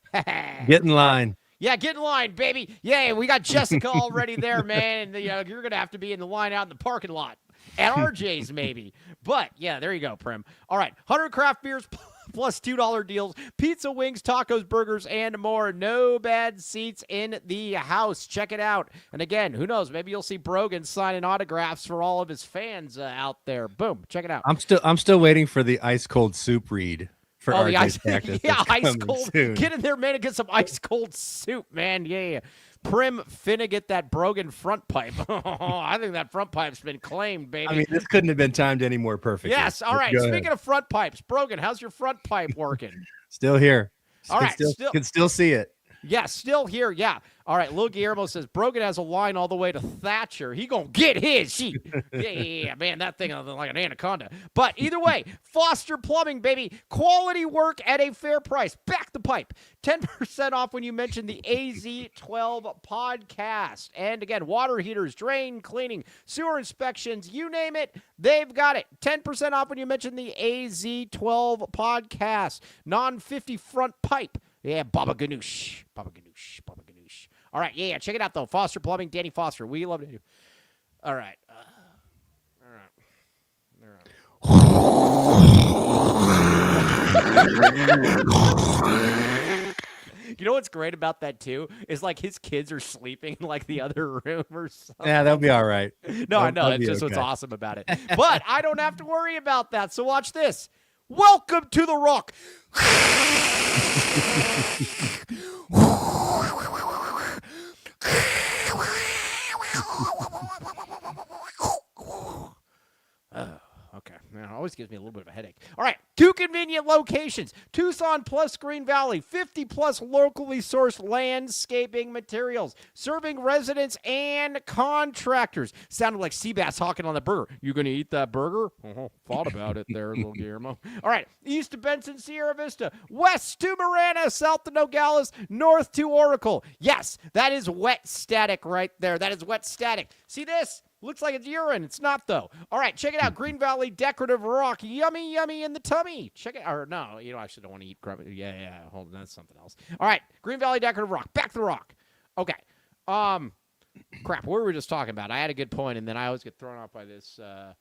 Get in line. Yeah, get in line, baby. Yeah, we got Jessica already there, man. And you're going to have to be in the line out in the parking lot. At RJ's, maybe. But, yeah, there you go, Prim. All right, 100 craft beers plus $2 deals, pizza, wings, tacos, burgers, and more. No bad seats in the house. Check it out. And, again, who knows? Maybe you'll see Brogan signing autographs for all of his fans out there. Boom. Check it out. I'm still waiting for the ice cold soup read for RJ's practice. Yeah, ice cold. Soon. Get in there, man, and get some ice cold soup, man. Yeah. Prim finna get that Brogan front pipe. I think that front pipe's been claimed, baby. I mean, this couldn't have been timed any more perfectly. Yes. All right. Speaking of front pipes, Brogan, how's your front pipe working? Still here. All right. Can still see it. Yeah, still here. Yeah. All right. Lil Guillermo says Brogan has a line all the way to Thatcher. He gonna get his. Yeah, man, that thing is like an anaconda. But either way, Foster Plumbing, baby, quality work at a fair price. Back the pipe. 10% off when you mention the AZ-12 podcast. And again, water heaters, drain cleaning, sewer inspections, you name it, they've got it. 10% off when you mention the AZ-12 podcast. Non-50 front pipe. Yeah, Baba Ganoush. Baba Ganoush. Baba Ganoush. All right, yeah, check it out, though. Foster Plumbing, Danny Foster. We love it. All right. You know what's great about that, too, is like his kids are sleeping in like the other room or something. Yeah, that'll be all right. No, I know. That's just what's awesome about it. But I don't have to worry about that. So watch this. Welcome to the Rock. Okay. It always gives me a little bit of a headache. All right. 2 convenient locations. Tucson plus Green Valley. 50 plus locally sourced landscaping materials. Serving residents and contractors. Sounded like Seabass talking on the burger. You going to eat that burger? Thought about it there, little Guillermo. All right. East to Benson, Sierra Vista. West to Marana. South to Nogales. North to Oracle. Yes, that is wet static right there. That is wet static. See this? Looks like it's urine. It's not, though. All right, check it out. Green Valley Decorative Rock. Yummy, yummy in the tummy. Check it. Or no, I actually don't want to eat crap. Yeah. Hold on, that's something else. All right, Green Valley Decorative Rock. Back to the rock. Okay. Crap. What were we just talking about? I had a good point, and then I always get thrown off by this. All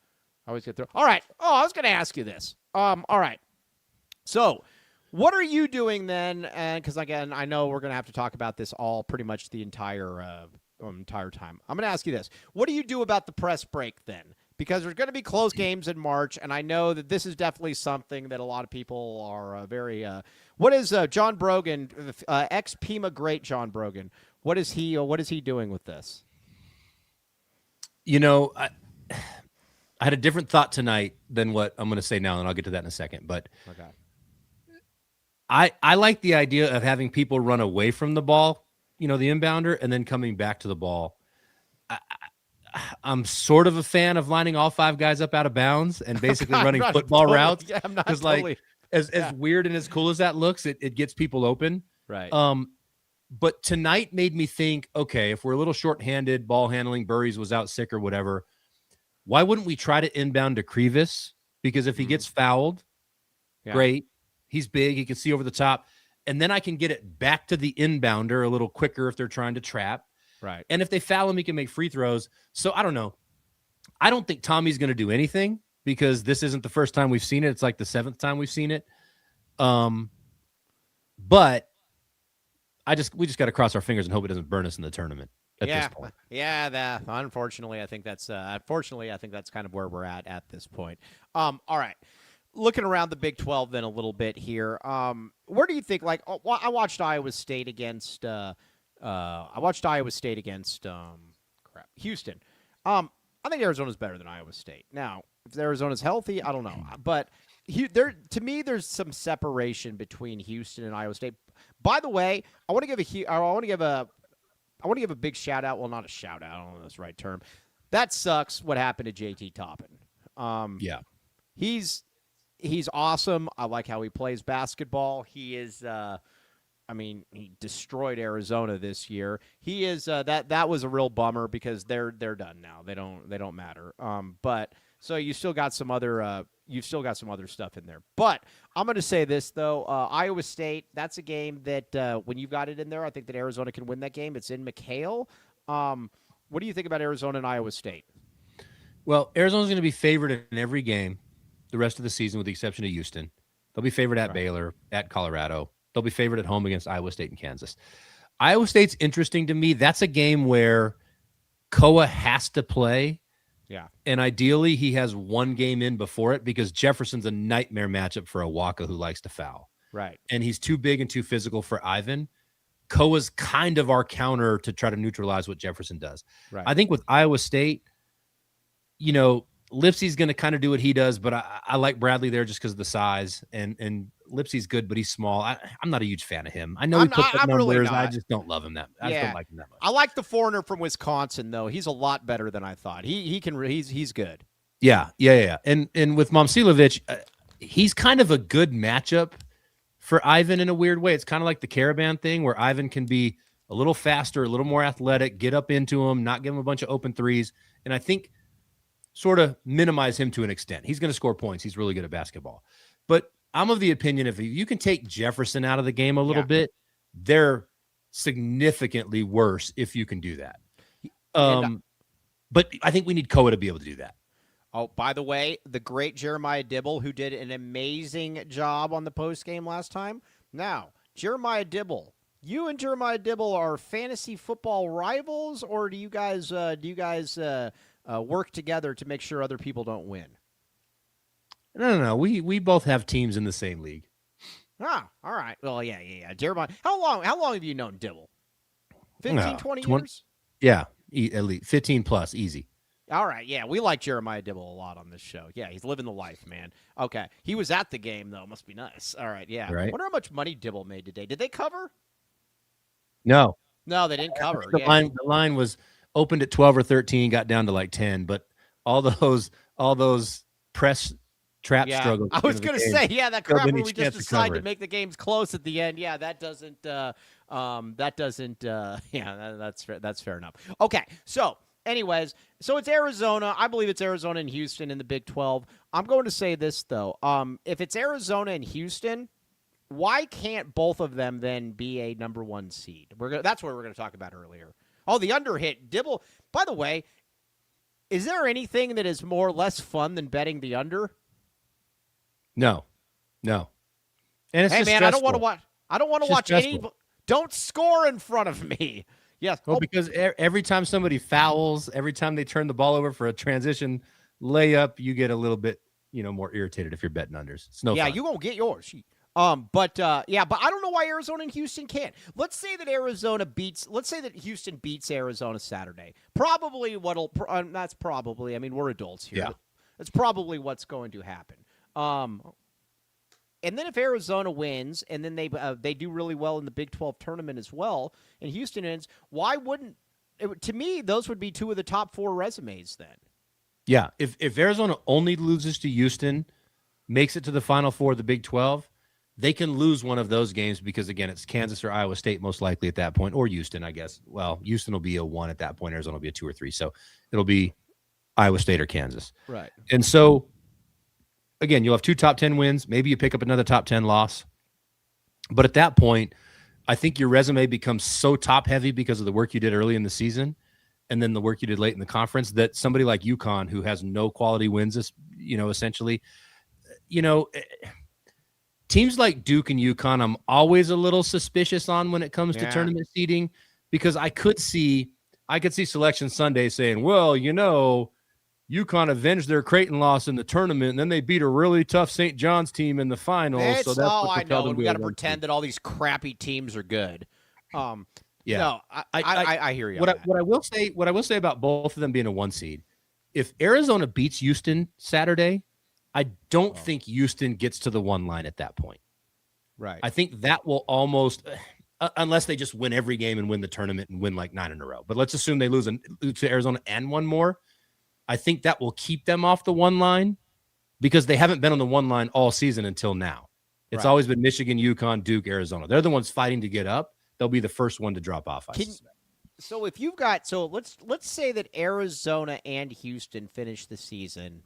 right. Oh, I was going to ask you this. All right. So, what are you doing then? Because again, I know we're going to have to talk about this all pretty much the entire time. I'm going to ask you this. What do you do about the press break then? Because there's going to be close games in March, and I know that this is definitely something that a lot of people are very what is John Brogan, ex-Pima great John Brogan, what is he doing with this? You know, I had a different thought tonight than what I'm going to say now, and I'll get to that in a second. But okay. I like the idea of having people run away from the ball, the inbounder, and then coming back to the ball. I'm sort of a fan of lining all 5 guys up out of bounds and basically running football routes. Yeah, I'm not totally. As weird and as cool as that looks, it gets people open. Right. But tonight made me think, okay, if we're a little shorthanded, ball handling, Burries was out sick or whatever, why wouldn't we try to inbound to Krivas? Because if he gets fouled, great. He's big. He can see over the top. And then I can get it back to the inbounder a little quicker if they're trying to trap. Right. And if they foul him, he can make free throws. So I don't know. I don't think Tommy's going to do anything because this isn't the first time we've seen it. It's like the 7th time we've seen it. But we just got to cross our fingers and hope it doesn't burn us in the tournament at this point. Yeah. Unfortunately, I think that's kind of where we're at this point. All right. looking around the Big 12 then a little bit here. Where do you think? Like, I watched Iowa State against. Houston. I think Arizona's better than Iowa State. Now, if Arizona's healthy, I don't know, but to me, there's some separation between Houston and Iowa State. By the way, I want to give a big shout out. Well, not a shout out. I don't know if that's the right term. That sucks. What happened to JT Toppin? Yeah, he's awesome. I like how he plays basketball. He is. He destroyed Arizona this year. He is that was a real bummer because they're done now. They don't matter. But so you still got some other stuff in there. But I'm going to say this though, Iowa State. That's a game that when you've got it in there, I think that Arizona can win that game. It's in McHale. What do you think about Arizona and Iowa State? Well, Arizona's going to be favored in every game the rest of the season, with the exception of Houston. They'll be favored at Baylor, at Colorado. They'll be favored at home against Iowa State and Kansas. Iowa State's interesting to me. That's a game where Koa has to play. Yeah. And ideally, he has one game in before it because Jefferson's a nightmare matchup for Awaka, who likes to foul. Right. And he's too big and too physical for Ivan. Koa's kind of our counter to try to neutralize what Jefferson does. Right. I think with Iowa State, Lipsey's going to kind of do what he does, but I like Bradley there just because of the size. And Lipsey's good, but he's small. I'm not a huge fan of him. I know he puts up numbers. Really I just don't love him that. I just don't like him that much. I like the foreigner from Wisconsin though. He's a lot better than I thought. He's good. Yeah. And with Momcilovic, he's kind of a good matchup for Ivan in a weird way. It's kind of like the Caravan thing where Ivan can be a little faster, a little more athletic, get up into him, not give him a bunch of open threes, and I think sort of minimize him to an extent. He's going to score points. He's really good at basketball. But I'm of the opinion if you can take Jefferson out of the game a little bit, they're significantly worse if you can do that. But I think we need Koa to be able to do that. Oh, by the way, the great Jeremiah Dibble, who did an amazing job on the postgame last time. Now, Jeremiah Dibble, you and Jeremiah Dibble are fantasy football rivals, or do you guys work together to make sure other people don't win? No. We both have teams in the same league. Ah, all right. Well, yeah. Jeremiah, how long have you known Dibble? 15, 20 years? Yeah, at least 15 plus, easy. All right, yeah, we like Jeremiah Dibble a lot on this show. Yeah, he's living the life, man. Okay, he was at the game, though. Must be nice. All right, yeah. Right. I wonder how much money Dibble made today. Did they cover? No, they didn't cover. The line was opened at 12 or 13, got down to like 10, but all those press trap struggles. I was going to say, that crap where we just decide to make the games close at the end. Yeah, that's fair enough. Okay, so anyways, so it's Arizona. I believe it's Arizona and Houston in the Big 12. I'm going to say this, though. If it's Arizona and Houston, why can't both of them then be a number one seed? That's what we're going to talk about earlier. Oh, the underhit. Dibble. By the way, is there anything that is less fun than betting the under? No. And it's hey, just man, stressful. I don't want to watch any. Don't score in front of me. Yes. Well, because every time somebody fouls, every time they turn the ball over for a transition layup, you get a little bit, more irritated if you're betting unders. It's no fun. You won't get yours. But I don't know why Arizona and Houston can't. Let's say that Houston beats Arizona Saturday. Probably that's probably, we're adults here. Yeah. That's probably what's going to happen. And then if Arizona wins and then they do really well in the Big 12 tournament as well, and Houston wins, why wouldn't to me those would be two of the top 4 resumes then? Yeah, if Arizona only loses to Houston, makes it to the Final Four of the Big 12, they can lose one of those games because, again, it's Kansas or Iowa State most likely at that point, or Houston, I guess. Well, Houston will be a 1 at that point. Arizona will be a 2 or 3. So it'll be Iowa State or Kansas. Right. And so, again, you'll have 2 top 10 wins. Maybe you pick up another top 10 loss. But at that point, I think your resume becomes so top-heavy because of the work you did early in the season and then the work you did late in the conference that somebody like UConn, who has no quality wins, essentially, teams like Duke and UConn, I'm always a little suspicious on when it comes to tournament seeding, because I could see Selection Sunday saying, well, UConn avenged their Creighton loss in the tournament, and then they beat a really tough St. John's team in the finals. So that's what I propelled know, them and we to got a to 1 pretend seed. that all these crappy teams are good. Yeah. No, I hear you on that. What I will say about both of them being a 1 seed, if Arizona beats Houston Saturday, I don't think Houston gets to the 1 line at that point. Right. I think that will almost, unless they just win every game and win the tournament and win like 9 in a row. But let's assume they lose to Arizona and 1 more. I think that will keep them off the 1 line because they haven't been on the 1 line all season until now. It's always been Michigan, UConn, Duke, Arizona. They're the ones fighting to get up. They'll be the first one to drop off, I suspect. So if you've got let's say that Arizona and Houston finish the season.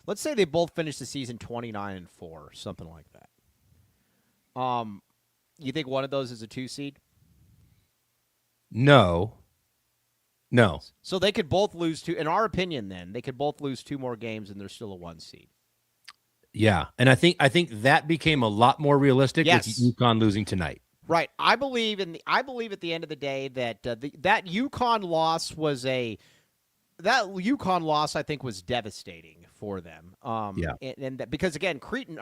Let's say they both finish the season 29-4, something like that. You think one of those is a 2 seed? No. So they could both lose in our opinion, then they could both lose 2 more games and they're still a 1 seed. Yeah, and I think that became a lot more realistic with UConn losing tonight. Right. I believe at the end of the day that that UConn loss was I think was devastating for them. And that, because again, Creighton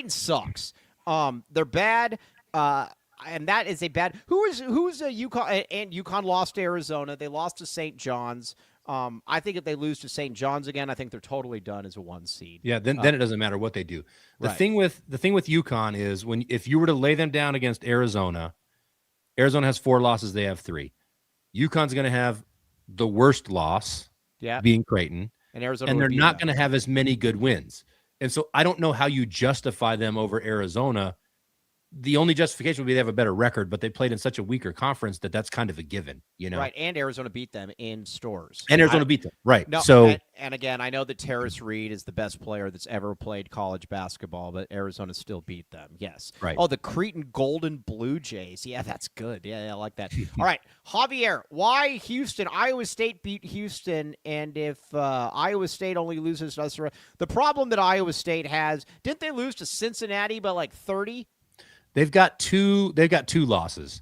sucks. They're bad. And that is a bad. Who's a UConn, and UConn lost to Arizona. They lost to St. John's. I think if they lose to St. John's again, I think they're totally done as a 1 seed. Yeah, then it doesn't matter what they do. The thing with UConn is if you were to lay them down against Arizona has 4 losses, they have 3. UConn's going to have the worst loss, being Creighton, and Arizona, and they're not going to have as many good wins. And so I don't know how you justify them over Arizona. The only justification would be they have a better record, but they played in such a weaker conference that's kind of a given, Right, and Arizona beat them in Stores. And Arizona beat them, right. No, so, and again, I know that Terrace Reed is the best player that's ever played college basketball, but Arizona still beat them, yes. Right. Oh, the Creighton Golden Blue Jays. Yeah, that's good. Yeah, I like that. All right, Javier, why Houston? Iowa State beat Houston, and if Iowa State only loses to us, the problem that Iowa State has, didn't they lose to Cincinnati by like 30? They've got two losses.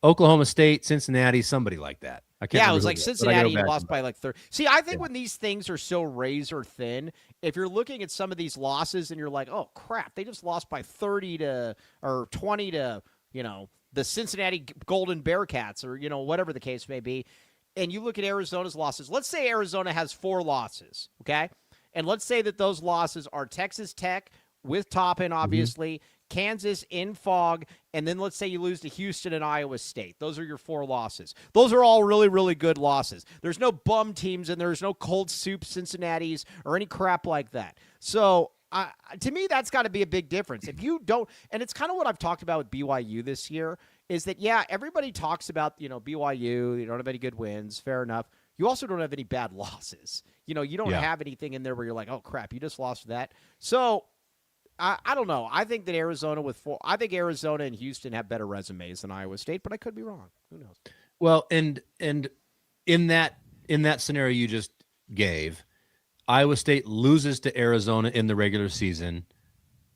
Oklahoma State, Cincinnati, somebody like that. I can't. Yeah, it was like Cincinnati lost by like 30. See, I think when these things are so razor thin, if you're looking at some of these losses and you're like, oh crap, they just lost by 30 or 20 to, the Cincinnati Golden Bearcats or, whatever the case may be. And you look at Arizona's losses. Let's say Arizona has 4 losses, okay? And let's say that those losses are Texas Tech with Toppin, obviously, Kansas in Fog, and then let's say you lose to Houston and Iowa State. Those are your 4 losses. Those are all really, really good losses. There's no bum teams and there's no cold soup Cincinnati's or any crap like that. So to me, that's got to be a big difference. If you don't, and it's kind of what I've talked about with BYU this year, is that, everybody talks about, BYU, you don't have any good wins, fair enough. You also don't have any bad losses. You don't have anything in there where you're like, oh, crap, you just lost that. So I don't know. I think that Arizona and Houston have better resumes than Iowa State, but I could be wrong. Who knows? Well, and in that scenario you just gave, Iowa State loses to Arizona in the regular season,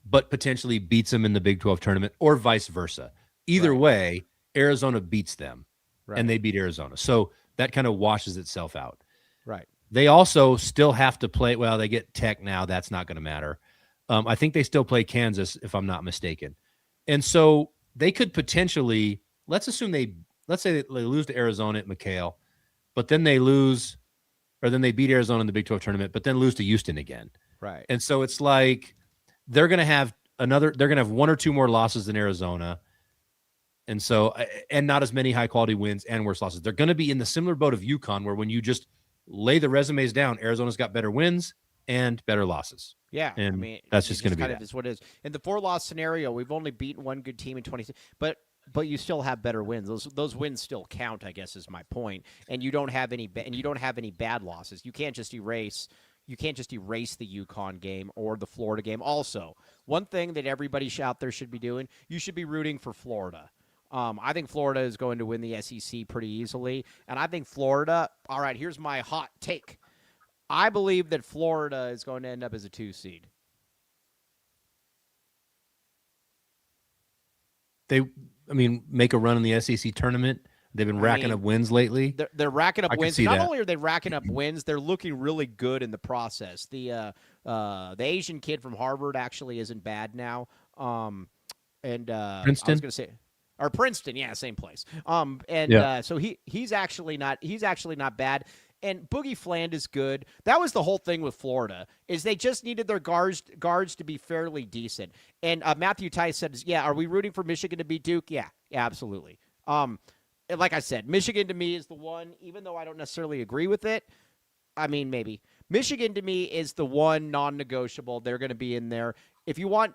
but potentially beats them in the Big 12 tournament, or vice versa. Either way, Arizona beats them, and they beat Arizona. So that kind of washes itself out. Right. They also still have to play. Well, they get Tech now. That's not going to matter. I think they still play Kansas, if I'm not mistaken. And so they could potentially, let's say they lose to Arizona at McHale, but then they beat Arizona in the Big 12 tournament, but then lose to Houston again. Right. And so it's like they're going to have 1 or 2 more losses than Arizona. And so, and not as many high quality wins and worse losses. They're going to be in the similar boat of UConn, where when you just lay the resumes down, Arizona's got better wins and better losses. Yeah, and that's just going to be kind of is what it is. In the 4-loss scenario, we've only beaten one good team in 26, but you still have better wins. Those wins still count, I guess, is my point. And you don't have any bad losses. You can't just erase the UConn game or the Florida game. Also, one thing that everybody out there should be doing, you should be rooting for Florida. I think Florida is going to win the SEC pretty easily, and I think Florida. All right, here's my hot take. I believe that Florida is going to end up as a 2 seed. Make a run in the SEC tournament. They've been racking up wins lately. They're racking up wins. Not that. only are they racking up wins, they're looking really good in the process. The Asian kid from Harvard actually isn't bad now. Princeton? I was going to say, or Princeton, yeah, same place. So he's actually not bad. And Boogie Fland is good. That was the whole thing with Florida, is they just needed their guards to be fairly decent. And Matthew Tice said, yeah, are we rooting for Michigan to beat Duke? Yeah, absolutely. Like I said, Michigan to me is the one, even though I don't necessarily agree with it. I mean, maybe. Michigan to me is the one non-negotiable. They're going to be in there. If you want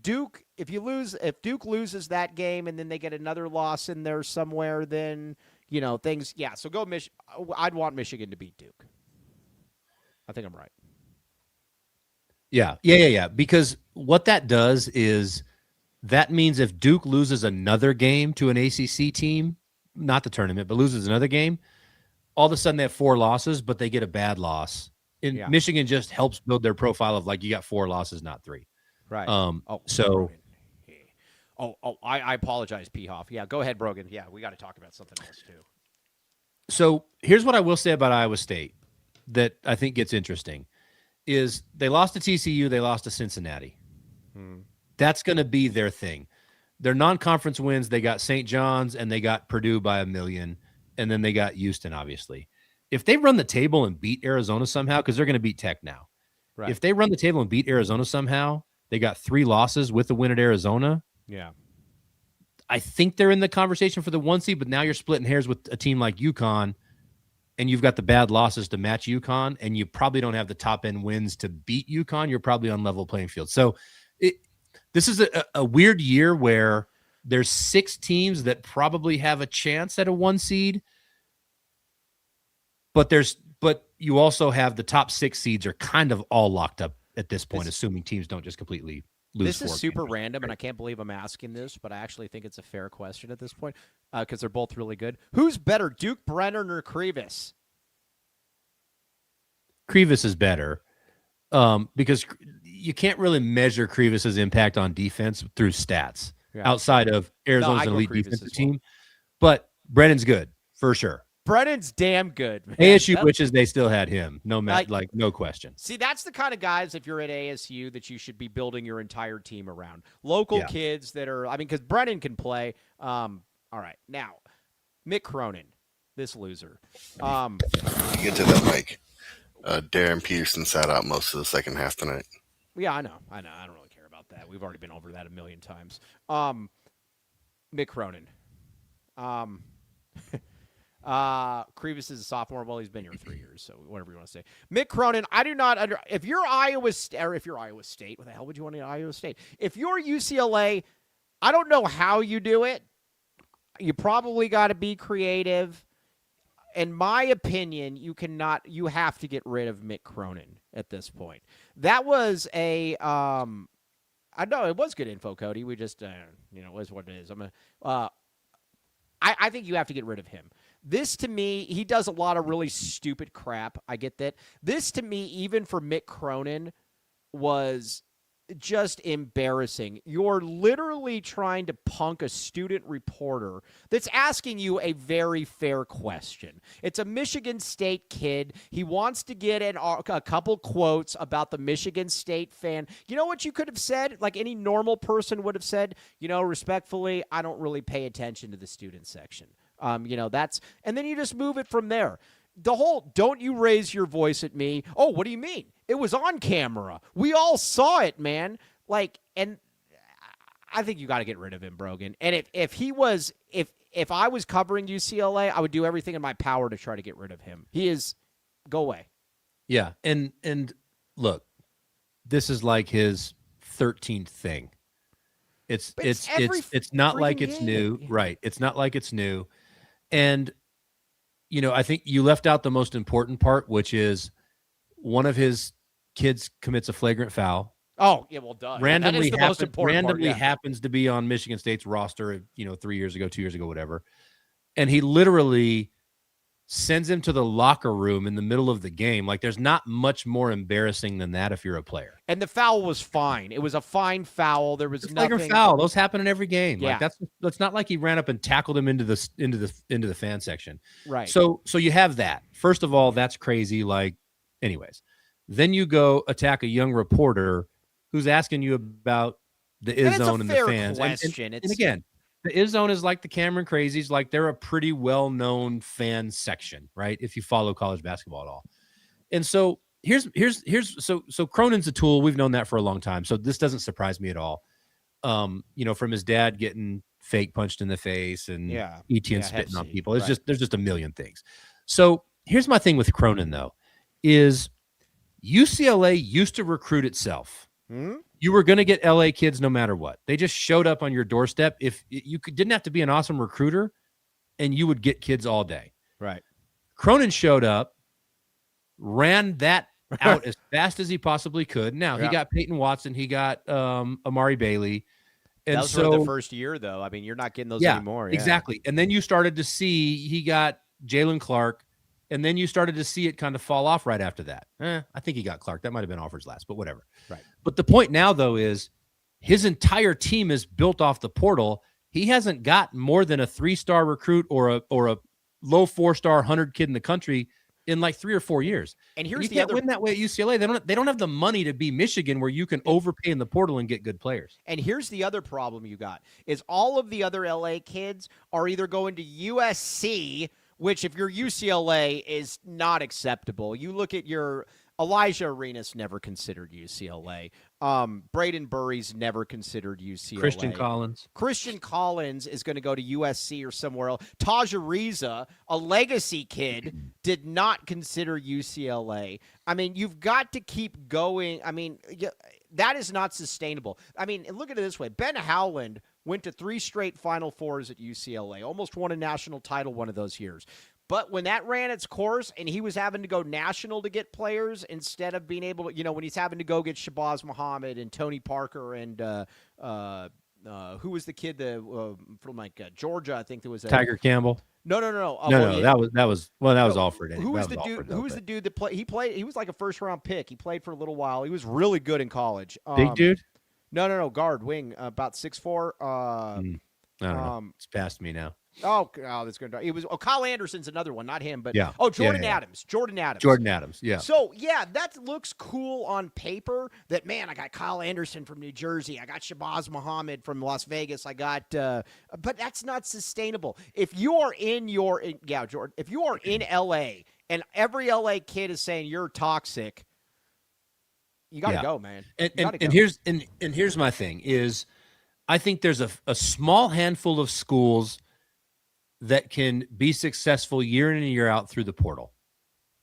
Duke, if Duke loses that game and then they get another loss in there somewhere, then things. Yeah, so go I'd want Michigan to beat Duke. I think I'm right. Yeah. Because what that does is that means if Duke loses another game to an ACC team, not the tournament, but loses another game, all of a sudden they have 4 losses, but they get a bad loss. Michigan just helps build their profile of like, you got 4 losses, not 3. Right. I apologize, P. Hoff. Yeah, go ahead, Brogan. Yeah, we got to talk about something else too. So here's what I will say about Iowa State that I think gets interesting is they lost to TCU, they lost to Cincinnati. That's going to be their thing. Their non-conference wins, they got St. John's and they got Purdue by 1 million, and then they got Houston, obviously. If they run the table and beat Arizona somehow, because they're going to beat Tech now. Right. If they run the table and beat Arizona somehow, they got 3 losses with the win at Arizona. Yeah. I think they're in the conversation for the 1 seed, but now you're splitting hairs with a team like UConn, and you've got the bad losses to match UConn, and you probably don't have the top-end wins to beat UConn. You're probably on level playing field. So this is a weird year where there's 6 teams that probably have a chance at a 1 seed, but you also have the top 6 seeds are kind of all locked up at this point, assuming teams don't just completely lose. This is super random, and I can't believe I'm asking this, but I actually think it's a fair question at this point because they're both really good. Who's better, Duke Brennan or Krivas? Krivas is better because you can't really measure Krivas' impact on defense through stats outside of Arizona's an elite defensive team. But Brennan's good for sure. Brennan's damn good, man. ASU wishes they still had him. No question. See, that's the kind of guys, if you're at ASU, that you should be building your entire team around. Local kids that are, because Brennan can play. All right. Now, Mick Cronin, this loser. You get to that, Mike. Darren Peterson sat out most of the second half tonight. Yeah, I know. I don't really care about that. We've already been over that 1,000,000 times. Mick Cronin. Krivas is a sophomore. Well, he's been here 3 years, so whatever you want to say. Mick Cronin, I do not if you're Iowa State, what the hell would you want in Iowa State? If you're UCLA, I don't know how you do it. You probably got to be creative. In my opinion, you have to get rid of Mick Cronin at this point. That was I know it was good info, Cody. We just, it is what it is. I think you have to get rid of him. This, to me, he does a lot of really stupid crap. I get that. This, to me, even for Mick Cronin, was just embarrassing. You're literally trying to punk a student reporter that's asking you a very fair question. It's a Michigan State kid. He wants to get a couple quotes about the Michigan State fan. You know what you could have said? Like any normal person would have said, respectfully, I don't really pay attention to the student section. And then you just move it from there. The whole, don't you raise your voice at me. Oh, what do you mean? It was on camera. We all saw it, man. And I think you got to get rid of him, Brogan. And if I was covering UCLA, I would do everything in my power to try to get rid of him. Go away. Yeah. And look, this is like his 13th thing. It's not like it's new. Right. It's not like it's new. And, I think you left out the most important part, which is one of his kids commits a flagrant foul. Oh, yeah, well, duh. Randomly, most important part, happens to be on Michigan State's roster, 3 years ago, 2 years ago, whatever. And he literally sends him to the locker room in the middle of the game. Like, there's not much more embarrassing than that if you're a player. And the foul was fine. It was a fine foul. There was Flagrant nothing. foul. Those happen in every game. Yeah. Like, that's not like he ran up and tackled him into the fan section. Right. So you have that. First of all, that's crazy. Like, anyways, then you go attack a young reporter who's asking you about the And is it's a zone and the fair fans. question. And again, the is zone is like the Cameron Crazies. Like, they're a pretty well-known fan section, right? If you follow college basketball at all. And so here's so Cronin's a tool. We've known that for a long time. So this doesn't surprise me at all. From his dad getting fake punched in the face and Etienne spitting on people. It's just, there's just a million things. So here's my thing with Cronin, though, is UCLA used to recruit itself. You were going to get LA kids no matter what. They just showed up on your doorstep. If you didn't have to be an awesome recruiter, and you would get kids all day. Right. Cronin showed up, ran that out as fast as he possibly could. Now, he got Peyton Watson. He got Amari Bailey. And that was for the first year, though. I mean, you're not getting those anymore. Yeah. Exactly. And then you started to see he got Jalen Clark, and then you started to see it kind of fall off right after that. I think he got Clark. That might have been offers last, but whatever. Right. But the point now, though, is his entire team is built off the portal. He hasn't got more than a 3-star recruit or a low 4-star 100 kid in the country in like 3 or 4 years. And here's you the can't other win that way at UCLA. They don't have the money to be Michigan, where you can overpay in the portal and get good players. And here's the other problem you got is all of the other LA kids are either going to USC, which if you're UCLA is not acceptable. You look at your Elijah Arenas never considered UCLA. Braden Burries never considered UCLA. Christian Collins is going to go to USC or somewhere else. Taj Ariza, a legacy kid, did not consider UCLA. I mean, you've got to keep going. I mean, that is not sustainable. I mean, look at it this way. Ben Howland went to 3 straight Final Fours at UCLA, almost won a national title one of those years. But when that ran its course and he was having to go national to get players instead of being able to, when he's having to go get Shabazz Muhammad and Tony Parker and who was the kid from Georgia? I think there was Tiger Campbell. No. That was Alfred. Who was the dude? Who was the dude that played? He was like a first-round pick. He played for a little while. He was really good in college. Big dude. No. Guard, wing, about 6'4". I don't know. It's past me now. That's going to. It was. Kyle Anderson's another one, not him, but yeah. Jordan Adams. Jordan Adams. Yeah. So that looks cool on paper. That man, I got Kyle Anderson from New Jersey. I got Shabazz Muhammad from Las Vegas. I got, but that's not sustainable. If you are Jordan. If you are in LA and every LA kid is saying you're toxic, you got to go, man. And here's my thing is, I think there's a small handful of schools that can be successful year in and year out through the portal.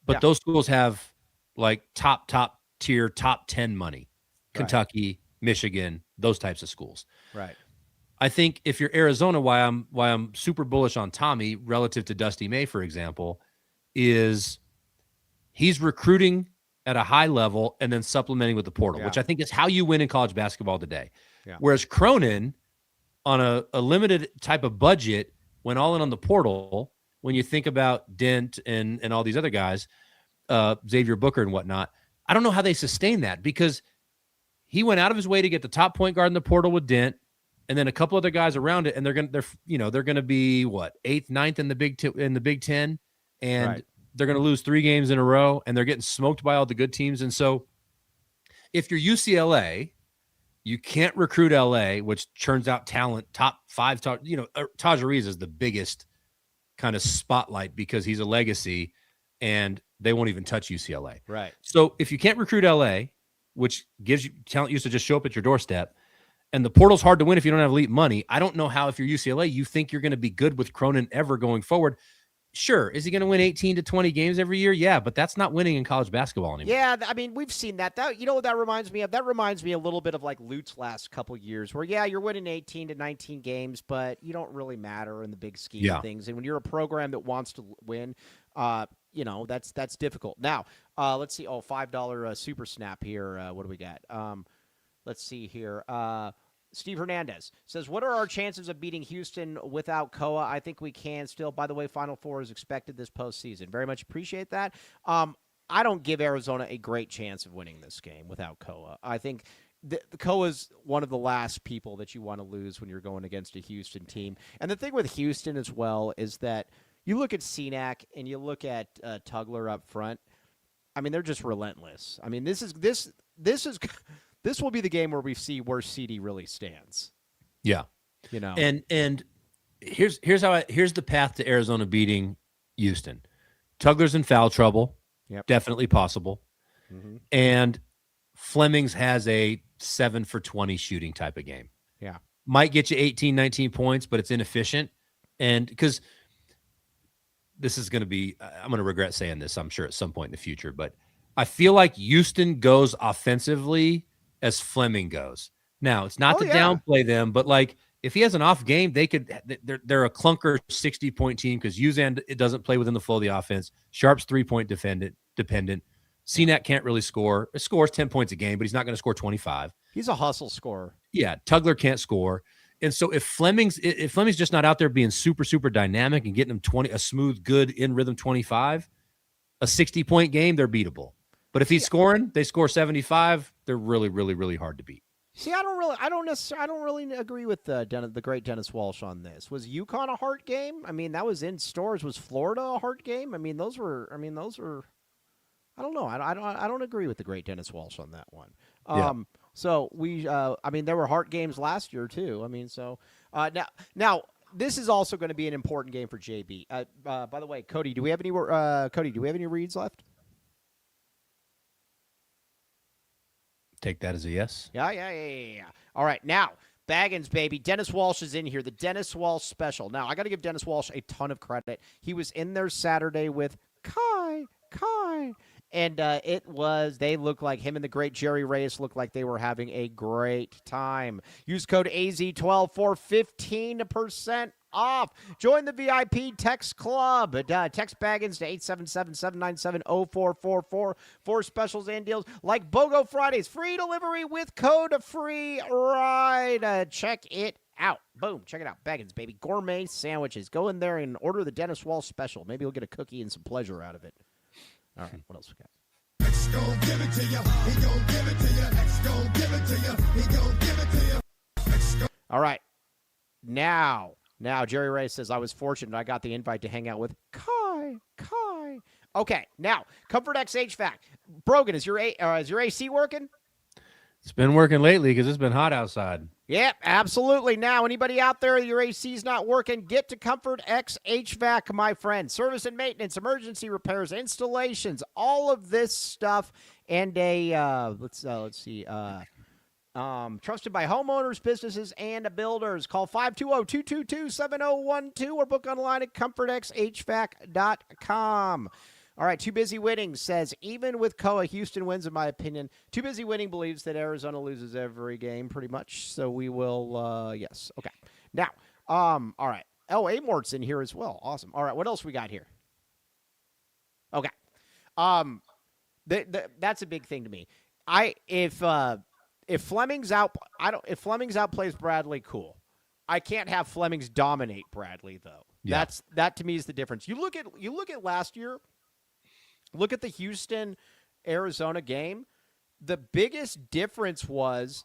But those schools have like top tier, top 10 money. Kentucky, Michigan, those types of schools. Right. I think if you're Arizona, why I'm super bullish on Tommy relative to Dusty May, for example, is he's recruiting at a high level and then supplementing with the portal, which I think is how you win in college basketball today. Yeah. Whereas Cronin, on a limited type of budget, went all in on the portal. When you think about Dent and all these other guys, Xavier Booker and whatnot, I don't know how they sustain that, because he went out of his way to get the top point guard in the portal with Dent, and then a couple other guys around it, and they're gonna be what, 8th, 9th in the Big Ten, and they're gonna lose 3 games in a row, and they're getting smoked by all the good teams. And so, if you're UCLA, you can't recruit LA, which churns out talent, top 5. Taj Ariza is the biggest kind of spotlight because he's a legacy, and they won't even touch UCLA. Right. So if you can't recruit LA, which gives you talent used to just show up at your doorstep, and the portal's hard to win if you don't have elite money, I don't know how, if you're UCLA, you think you're going to be good with Cronin ever going forward. Sure. Is he going to win 18 to 20 games every year? Yeah, but that's not winning in college basketball anymore. Yeah, I mean, we've seen that. What that reminds me of? That reminds me a little bit of like Lute's last couple years where, you're winning 18 to 19 games, but you don't really matter in the big scheme of things. And when you're a program that wants to win, that's difficult. Now, let's see. $5 super snap here. What do we got? Let's see here. Steve Hernandez says, what are our chances of beating Houston without Koa? I think we can still. By the way, Final Four is expected this postseason. Very much appreciate that. I don't give Arizona a great chance of winning this game without Koa. I think the Koa's one of the last people that you want to lose when you're going against a Houston team. And the thing with Houston as well is that you look at Cenac and you look at Tugler up front. I mean, they're just relentless. I mean, this will be the game where we see where Sidi really stands. Yeah, and here's the path to Arizona beating Houston. Tugler's in foul trouble. Yep. Definitely possible. Mm-hmm. And Flemings has a 7 for 20 shooting type of game. Yeah, might get you 18, 19 points, but it's inefficient. And because this is going to be, I'm going to regret saying this, I'm sure, at some point in the future, but I feel like Houston goes offensively as Fleming goes. Now, it's not downplay them, but like if he has an off game, they're a clunker 60-point team because Uzan, it doesn't play within the flow of the offense. Sharp's 3-point dependent. Cenac can't really score. He scores 10 points a game, but he's not going to score 25. He's a hustle scorer. Yeah, Tugler can't score. And so if Fleming's just not out there being super, super dynamic and getting them a smooth, good in rhythm 25, a 60-point game, they're beatable. But if he's scoring, they score 75, they're really, really, really hard to beat. See, I don't really agree with the great Dennis Walsh on this. Was UConn a hard game? I mean, that was in stores. Was Florida a hard game? I mean, those were. I don't know. I don't agree with the great Dennis Walsh on that one. So there were hard games last year too. I mean, so now this is also going to be an important game for JB. By the way, Cody, do we have any reads left? Take that as a yes. Yeah. All right, now Baggins, baby. Dennis Walsh is in here. The Dennis Walsh special. Now I got to give Dennis Walsh a ton of credit. He was in there Saturday with Kai. And they look like him and the great Jerry Reyes looked like they were having a great time. Use code AZ12 for 15% off. Join the VIP text club. Text Baggins to 877-797-0444 for specials and deals like BOGO Fridays. Free delivery with code free ride. Check it out. Boom. Check it out. Baggins, baby. Gourmet sandwiches. Go in there and order the Dennis Walsh special. Maybe you'll get a cookie and some pleasure out of it. All right, what else we got? X gon' give it to you. He gon' give it to you. X gon' give it to you. He gon' give it to you. All right. Now, Jerry Ray says, I was fortunate I got the invite to hang out with Kai. Okay, now, Comfort X HVAC. Brogan, is your AC working? It's been working lately because it's been hot outside. Yep, absolutely. Now, anybody out there, your AC's not working, get to Comfort X HVAC, my friend. Service and maintenance, emergency repairs, installations, all of this stuff, and let's see, trusted by homeowners, businesses, and builders. Call 520-222-7012 or book online at comfortxhvac.com. All right, Too Busy Winning says, even with Koa, Houston wins, in my opinion. Too Busy Winning believes that Arizona loses every game, pretty much. So we will, yes. Okay. Now, all right. Oh, Amort's in here as well. Awesome. All right, what else we got here? Okay. That's a big thing to me. If Flemings outplays Bradley, cool. I can't have Flemings dominate Bradley, though. Yeah. That to me is the difference. You look at last year. Look at the Houston-Arizona game. The biggest difference was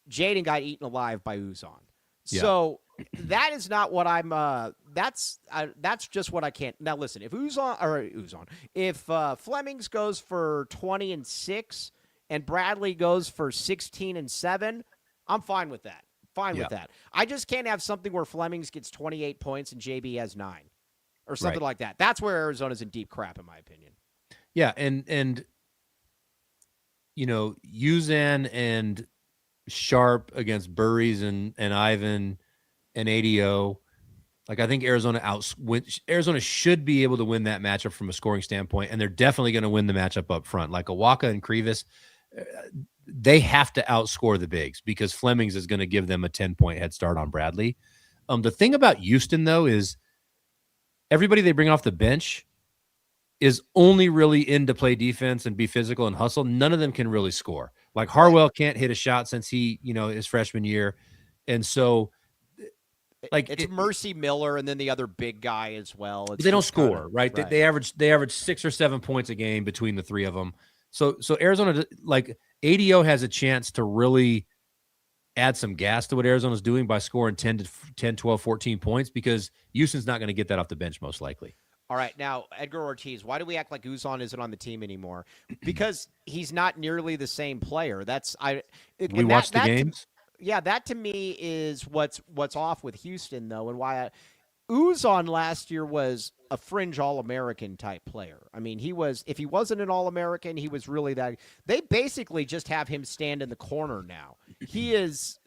Jaden got eaten alive by Uzan. Yeah. So that is not what I'm. That's just what I can't. Now listen, if if Flemings goes for 20-6 and Bradley goes for 16-7, I'm fine with that. With that. I just can't have something where Flemings gets 28 points and JB has 9 or something like that. That's where Arizona's in deep crap, in my opinion. Yeah, and Uzan and Sharp against Burries and Ivan and ADO. Like, I think Arizona should be able to win that matchup from a scoring standpoint, and they're definitely going to win the matchup up front. Like Awaka and Krivas, they have to outscore the bigs because Flemings is going to give them a 10-point head start on Bradley. The thing about Houston, though, is everybody they bring off the bench is only really in to play defense and be physical and hustle. None of them can really score. Like Harwell can't hit a shot since his freshman year. And so, like, It's Mercy Miller and then the other big guy as well. It's they don't just kinda, score, right? right. They average 6 or 7 points a game between the three of them. So Arizona, like, ADO has a chance to really add some gas to what Arizona's doing by scoring 10, 12, 14 points, because Houston's not going to get that off the bench most likely. All right, now Edgar Ortiz. Why do we act like Uzon isn't on the team anymore? Because he's not nearly the same player. We watched the games. That to me is what's off with Houston though, and why Uzon last year was a fringe All-American type player. I mean, if he wasn't an All-American, he was really that. They basically just have him stand in the corner now. He's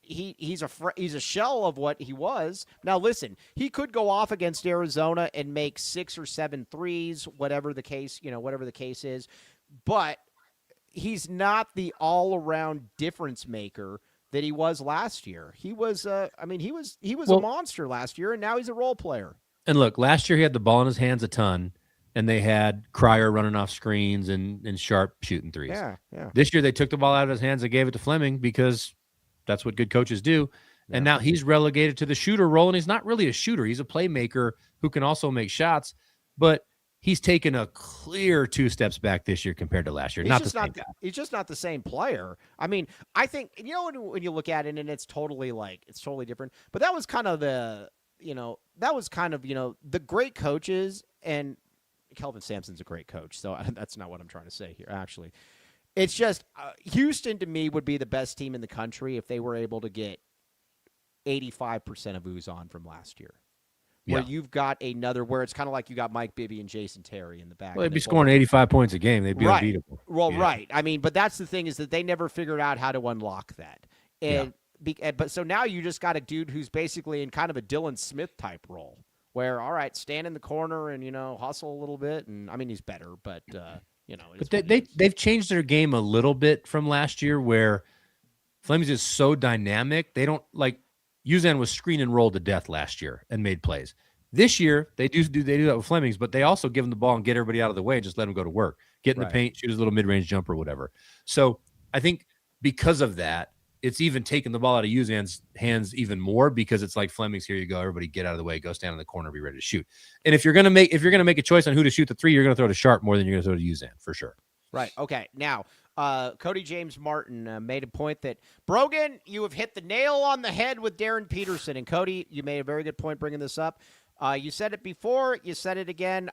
a shell of what he was. Now listen, he could go off against Arizona and make 6 or 7 threes, whatever the case is, but he's not the all-around difference maker that he was last year. He was a monster last year, and now he's a role player. And look, last year he had the ball in his hands a ton, and they had Cryer running off screens and Sharp shooting threes. Yeah. This year they took the ball out of his hands and gave it to Fleming, because that's what good coaches do. Yeah. And now he's relegated to the shooter role, and he's not really a shooter. He's a playmaker who can also make shots, but he's taken a clear 2 steps back this year compared to last year. He's just not the same player. I mean, I think, when you look at it, and it's totally different, but that was kind of the great coaches, and Kelvin Sampson's a great coach. So that's not what I'm trying to say here, actually. It's just Houston, to me, would be the best team in the country if they were able to get 85% of Uzon from last year. Where you've got where it's kind of like you got Mike Bibby and Jason Terry in the back. Well, they'd be scoring 85 points a game. They'd be unbeatable. Well, right. I mean, but that's the thing, is that they never figured out how to unlock that. But so now you just got a dude who's basically in kind of a Dylan Smith type role, where, all right, stand in the corner and, hustle a little bit. And I mean, he's better, but but they've changed their game a little bit from last year, where Fleming's is so dynamic. They don't like Uzan was screen and roll to death last year and made plays. This year they do that with Fleming's, but they also give him the ball and get everybody out of the way and just let him go to work, get in the paint, shoot his little mid-range jumper, or whatever. So I think because of that, it's even taken the ball out of Uzan's hands even more, because it's like, Fleming's, here you go, everybody get out of the way, go stand in the corner, be ready to shoot. And if you're gonna make a choice on who to shoot the three, you're gonna throw to Sharp more than you're gonna throw to Uzan, for sure. Right. Okay. Now, Cody James Martin made a point that, Brogan, you have hit the nail on the head with Darren Peterson. And Cody, you made a very good point bringing this up. You said it before, you said it again.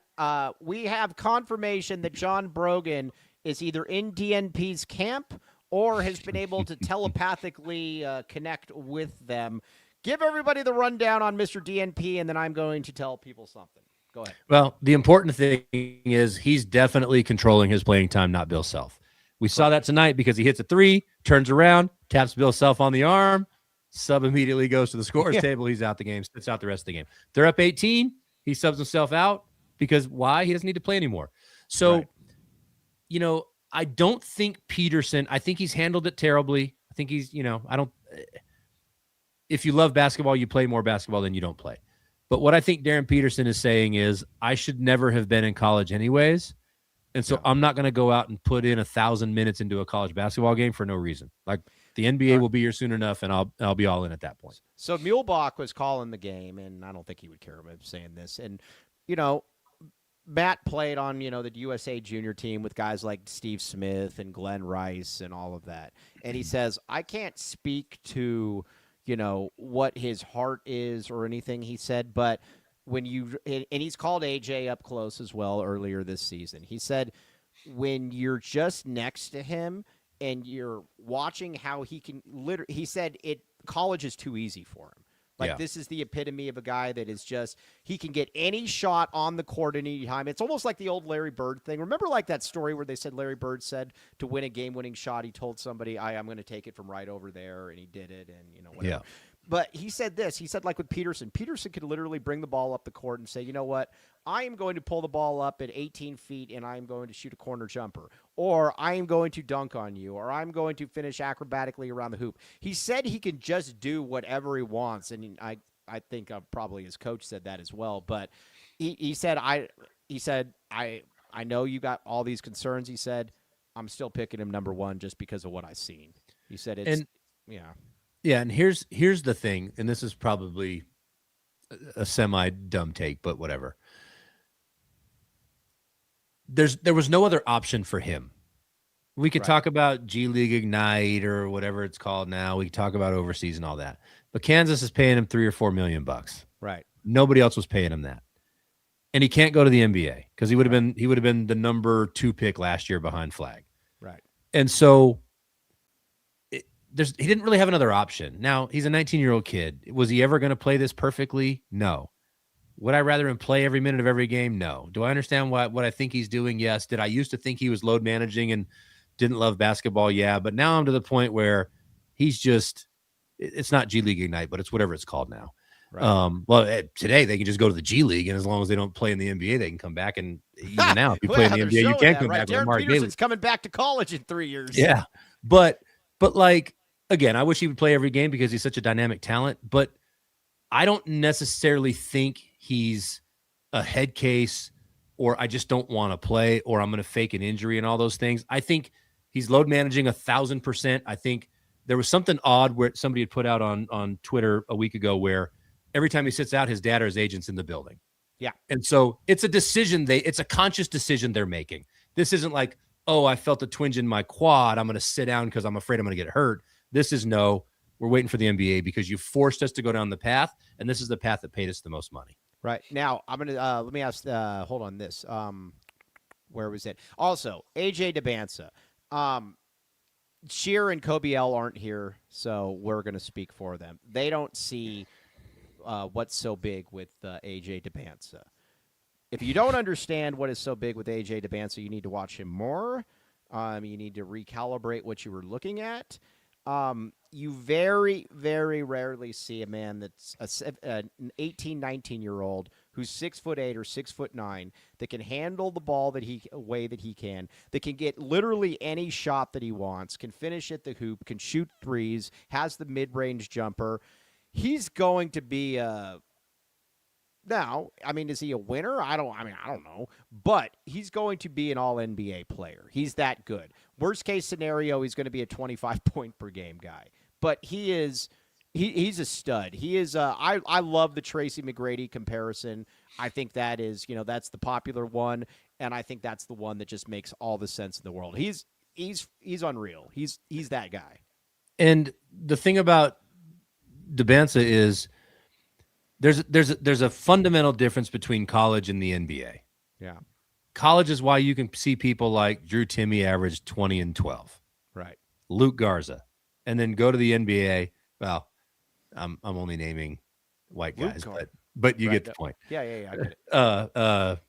We have confirmation that John Brogan is either in DNP's camp or has been able to telepathically connect with them. Give everybody the rundown on Mr. DNP, and then I'm going to tell people something. Go ahead. Well, the important thing is he's definitely controlling his playing time, not Bill Self. We saw that tonight, because he hits a 3, turns around, taps Bill Self on the arm, sub immediately goes to the scorer's table. He's out the game, sits out the rest of the game. They're up 18. He subs himself out because why? He doesn't need to play anymore. So, I don't think Peterson, I think he's handled it terribly. I think he's, if you love basketball, you play more basketball than you don't play. But what I think Darren Peterson is saying is, I should never have been in college anyways. And so I'm not going to go out and put in 1,000 minutes into a college basketball game for no reason. Like, the NBA will be here soon enough, and I'll be all in at that point. So Muehlbach was calling the game, and I don't think he would care about saying this. And, Matt played on, the USA junior team with guys like Steve Smith and Glenn Rice and all of that. And he says, I can't speak to, what his heart is or anything, he said, but and he's called AJ up close as well earlier this season. He said, when you're just next to him and you're watching how he can he said college is too easy for him. This is the epitome of a guy that is just, he can get any shot on the court at any time. It's almost like the old Larry Bird thing. Remember that story where they said Larry Bird said to win a game-winning shot, he told somebody, I'm going to take it from right over there, and he did it, and, whatever. Yeah. But he said this. He said, like with Peterson could literally bring the ball up the court and say, you know what, I am going to pull the ball up at 18 feet and I'm going to shoot a corner jumper. Or I am going to dunk on you. Or I'm going to finish acrobatically around the hoop. He said he can just do whatever he wants. And I think probably his coach said that as well. But he said, I know you got all these concerns. He said, I'm still picking him number 1 just because of what I've seen. He said, Yeah, and here's the thing, and this is probably a semi dumb take, but whatever. There was no other option for him. We could Right. talk about G League Ignite or whatever it's called now. We could talk about overseas and all that. But Kansas is paying him $3 or $4 million. Right. Nobody else was paying him that. And he can't go to the NBA because he would have been the number 2 pick last year behind Flag. Right. And so he didn't really have another option. Now, he's a 19-year-old kid. Was he ever going to play this perfectly? No. Would I rather him play every minute of every game? No. Do I understand what I think he's doing? Yes. Did I used to think he was load managing and didn't love basketball? Yeah. But now I'm to the point where he's just, it's not G League Ignite, but it's whatever it's called now. Right. Today they can just go to the G League, and as long as they don't play in the NBA, they can come back. And even now, if you play in the NBA, you can come back. Darren Peterson's coming back to college in 3 years. Yeah. But like, again, I wish he would play every game because he's such a dynamic talent, but I don't necessarily think he's a head case, or I just don't want to play, or I'm going to fake an injury and all those things. I think he's load managing 1,000%. I think there was something odd where somebody had put out on Twitter a week ago where every time he sits out, his dad or his agent's in the building. Yeah. And so it's a decision. It's a conscious decision they're making. This isn't like, oh, I felt a twinge in my quad, I'm going to sit down because I'm afraid I'm going to get hurt. This is no, we're waiting for the NBA because you forced us to go down the path, and this is the path that paid us the most money. Right. Now, I'm going to let me ask, hold on this. Where was it? Also, AJ Debinsa. Shear and Kobe L aren't here, so we're going to speak for them. They don't see what's so big with AJ Debinsa. If you don't understand what is so big with AJ Debinsa, you need to watch him more. You need to recalibrate what you were looking at. You very, very rarely see a man that's an 18, 19-year-old who's 6'8" or 6'9" that can handle the ball way that he can, that can get literally any shot that he wants, can finish at the hoop, can shoot threes, has the mid-range jumper. He's going to be now, is he a winner? I don't know. But he's going to be an all-NBA player. He's that good. Worst case scenario, he's going to be a 25-point per game guy. But he's a stud. He is I love the Tracy McGrady comparison. I think that is, that's the popular one, and I think that's the one that just makes all the sense in the world. He's unreal. He's that guy. And the thing about Debinsa is there's a fundamental difference between college and the NBA. Yeah. College is why you can see people like Drew Timme average 20 and 12. Right. Luke Garza. And then go to the NBA. Well, I'm only naming white guys, but you get the point. Yeah, I get it.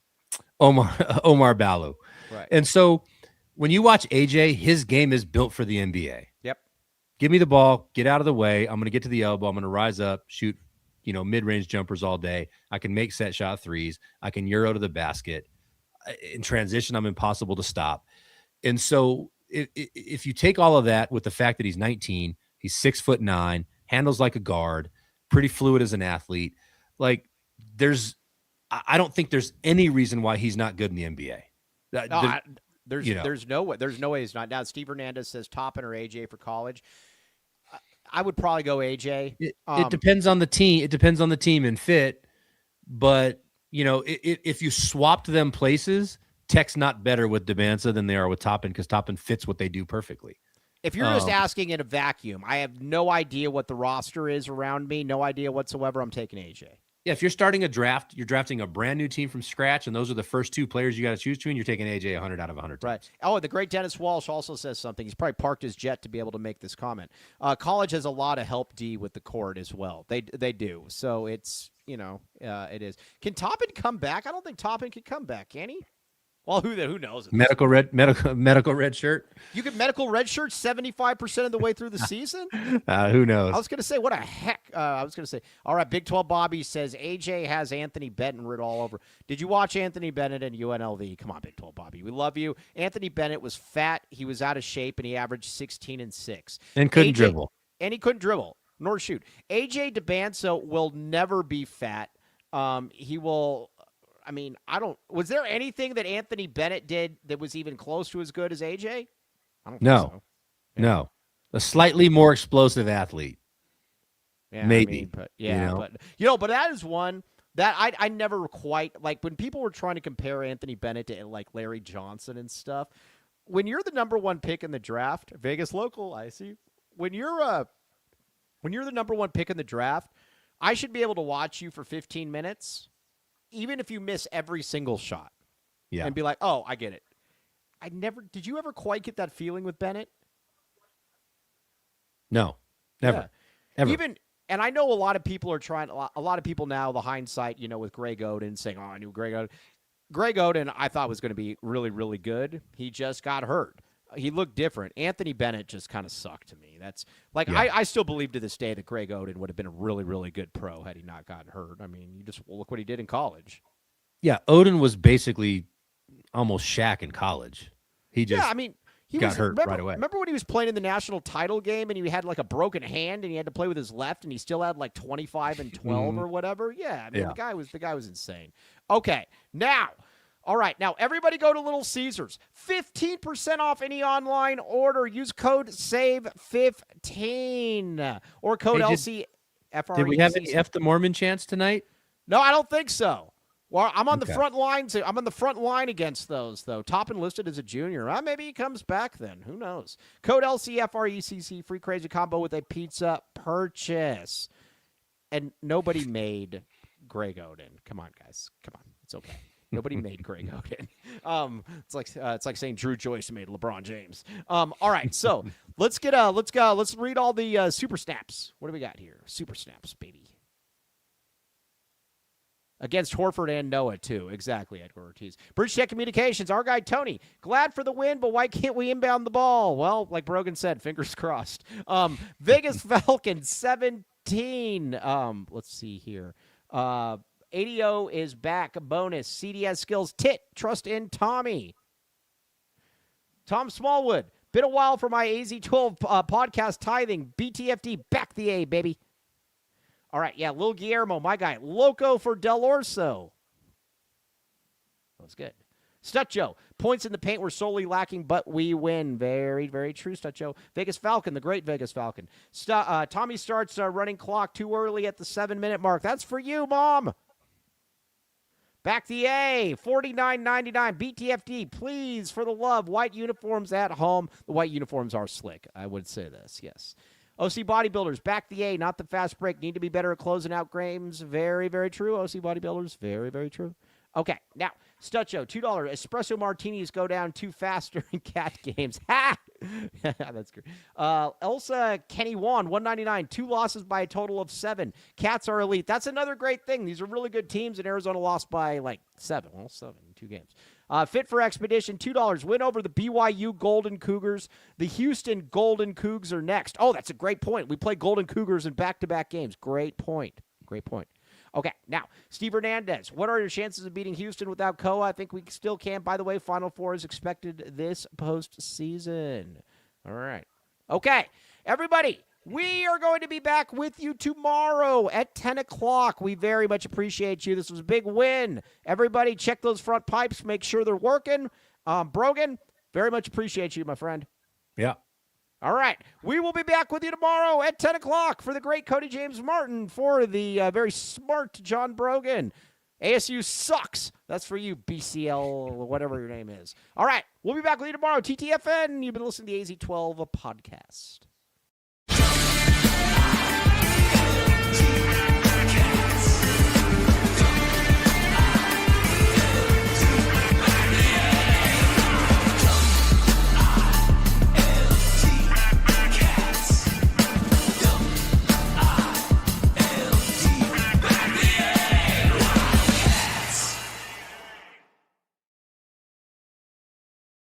Omar Balou. Right. And so when you watch AJ, his game is built for the NBA. Yep. Give me the ball, get out of the way. I'm going to get to the elbow. I'm going to rise up, shoot, mid-range jumpers all day. I can make set shot threes. I can Euro to the basket. In transition, I'm impossible to stop. And so if you take all of that with the fact that he's 19, he's 6'9", handles like a guard, pretty fluid as an athlete, like I don't think there's any reason why he's not good in the NBA. There's no way he's not. Now, Steve Hernandez says Toppin or AJ for college. I would probably go AJ. It depends on the team. It depends on the team and fit. But, if you swapped them places, Tech's not better with Debinsa than they are with Toppin because Toppin fits what they do perfectly. If you're just asking in a vacuum, I have no idea what the roster is around me. No idea whatsoever. I'm taking AJ. Yeah, if you're starting a draft, you're drafting a brand new team from scratch, and those are the first 2 players you got to choose between. You're taking AJ 100 out of 100 times. Right. Oh, the great Dennis Walsh also says something. He's probably parked his jet to be able to make this comment. College has a lot of help D with the court as well. They do. So it's, it is. Can Toppin come back? I don't think Toppin can come back, can he? Well, who knows? Medical red shirt. You get medical red shirt 75% of the way through the season? Who knows? I was going to say, what a heck. I was going to say, all right, Big 12 Bobby says AJ has Anthony Bennett written all over. Did you watch Anthony Bennett and UNLV? Come on, Big 12 Bobby. We love you. Anthony Bennett was fat. He was out of shape, and he averaged 16 and 6. And couldn't dribble. And he couldn't dribble, nor shoot. AJ Debinsa will never be fat. He will... was there anything that Anthony Bennett did that was even close to as good as AJ? I don't think so. Yeah. No. A slightly more explosive athlete. Yeah, maybe. but but that is one that I never quite like when people were trying to compare Anthony Bennett to like Larry Johnson and stuff. When you're the number one pick in the draft, Vegas local, I see. When you're the number one pick in the draft, I should be able to watch you for 15 minutes, even if you miss every single shot. Yeah. And be like, oh, I get it. Did you ever quite get that feeling with Bennett? No, never. Yeah. Ever. And I know a lot of people are trying, a lot of people now, the hindsight, with Greg Oden saying, oh, I knew Greg Oden. Greg Oden, I thought was going to be really, really good. He just got hurt. He looked different. Anthony Bennett just kind of sucked to me. That's like, I still believe to this day that Greg Oden would have been a really, really good pro had he not gotten hurt. I mean, you just look what he did in college. Yeah, Oden was basically almost Shaq in college. He just he got hurt right away. Remember when he was playing in the national title game and he had like a broken hand and he had to play with his left and he still had like 25 and 12 or whatever? Yeah, I mean, the guy was insane. Okay, now, all right, now everybody go to Little Caesars. 15% off any online order. Use code SAVE15 or code LCFRECC. Did we have any F the Mormon chants tonight? No, I don't think so. Well, I'm on the front line. I'm on the front line against those, though. Top enlisted as a junior. Maybe he comes back then. Who knows? Code LCFRECC, free crazy combo with a pizza purchase. And nobody made Greg Oden. Come on, guys. Come on. It's okay. Nobody made Greg Oden. It's like saying Drew Joyce made LeBron James. All right, so let's read all the super snaps. What do we got here? Super snaps, baby. Against Horford and Noah, too. Exactly, Edgar Ortiz. Bridge Tech Communications, our guy Tony. Glad for the win, but why can't we inbound the ball? Well, like Brogan said, fingers crossed. Vegas Falcons, 17. Let's see here. ADO is back. Bonus. CDS skills. Trust in Tommy. Tom Smallwood. Been a while for my AZ12 podcast tithing. BTFD, back the A, baby. All right, yeah, Lil Guillermo, my guy. Loco for Del Orso. That was good. Stutjo, points in the paint were solely lacking, but we win. Very, very true, Stutjo. Vegas Falcon, the great Vegas Falcon. Tommy starts running clock too early at the 7-minute mark. That's for you, Mom. Back the A, $49.99. BTFD, please, for the love. White uniforms at home. The white uniforms are slick. I would say this, yes. OC Bodybuilders, back the A, not the fast break. Need to be better at closing out games. Very, very true. OC Bodybuilders, very, very true. Okay, now, Stutcho, $2. Espresso martinis go down too fast during cat games. Ha! That's great. Elsa Kenny Wan, $1.99. 2 losses by a total of 7. Cats are elite. That's another great thing. These are really good teams, and Arizona lost by, 7. Well, 7 in 2 games. Fit for Expedition, $2. Win over the BYU Golden Cougars. The Houston Golden Cougs are next. Oh, that's a great point. We play Golden Cougars in back-to-back games. Great point. Great point. Okay, now, Steve Hernandez. What are your chances of beating Houston without Koa? I think we still can. By the way, Final Four is expected this postseason. All right. Okay, everybody, we are going to be back with you tomorrow at 10 o'clock. We very much appreciate you. This was a big win. Everybody, check those front pipes. Make sure they're working. Brogan, very much appreciate you, my friend. Yeah. All right. We will be back with you tomorrow at 10 o'clock for the great Cody James Martin, for the very smart John Brogan. ASU sucks. That's for you, BCL, whatever your name is. All right. We'll be back with you tomorrow. TTFN. You've been listening to the AZ12 podcast.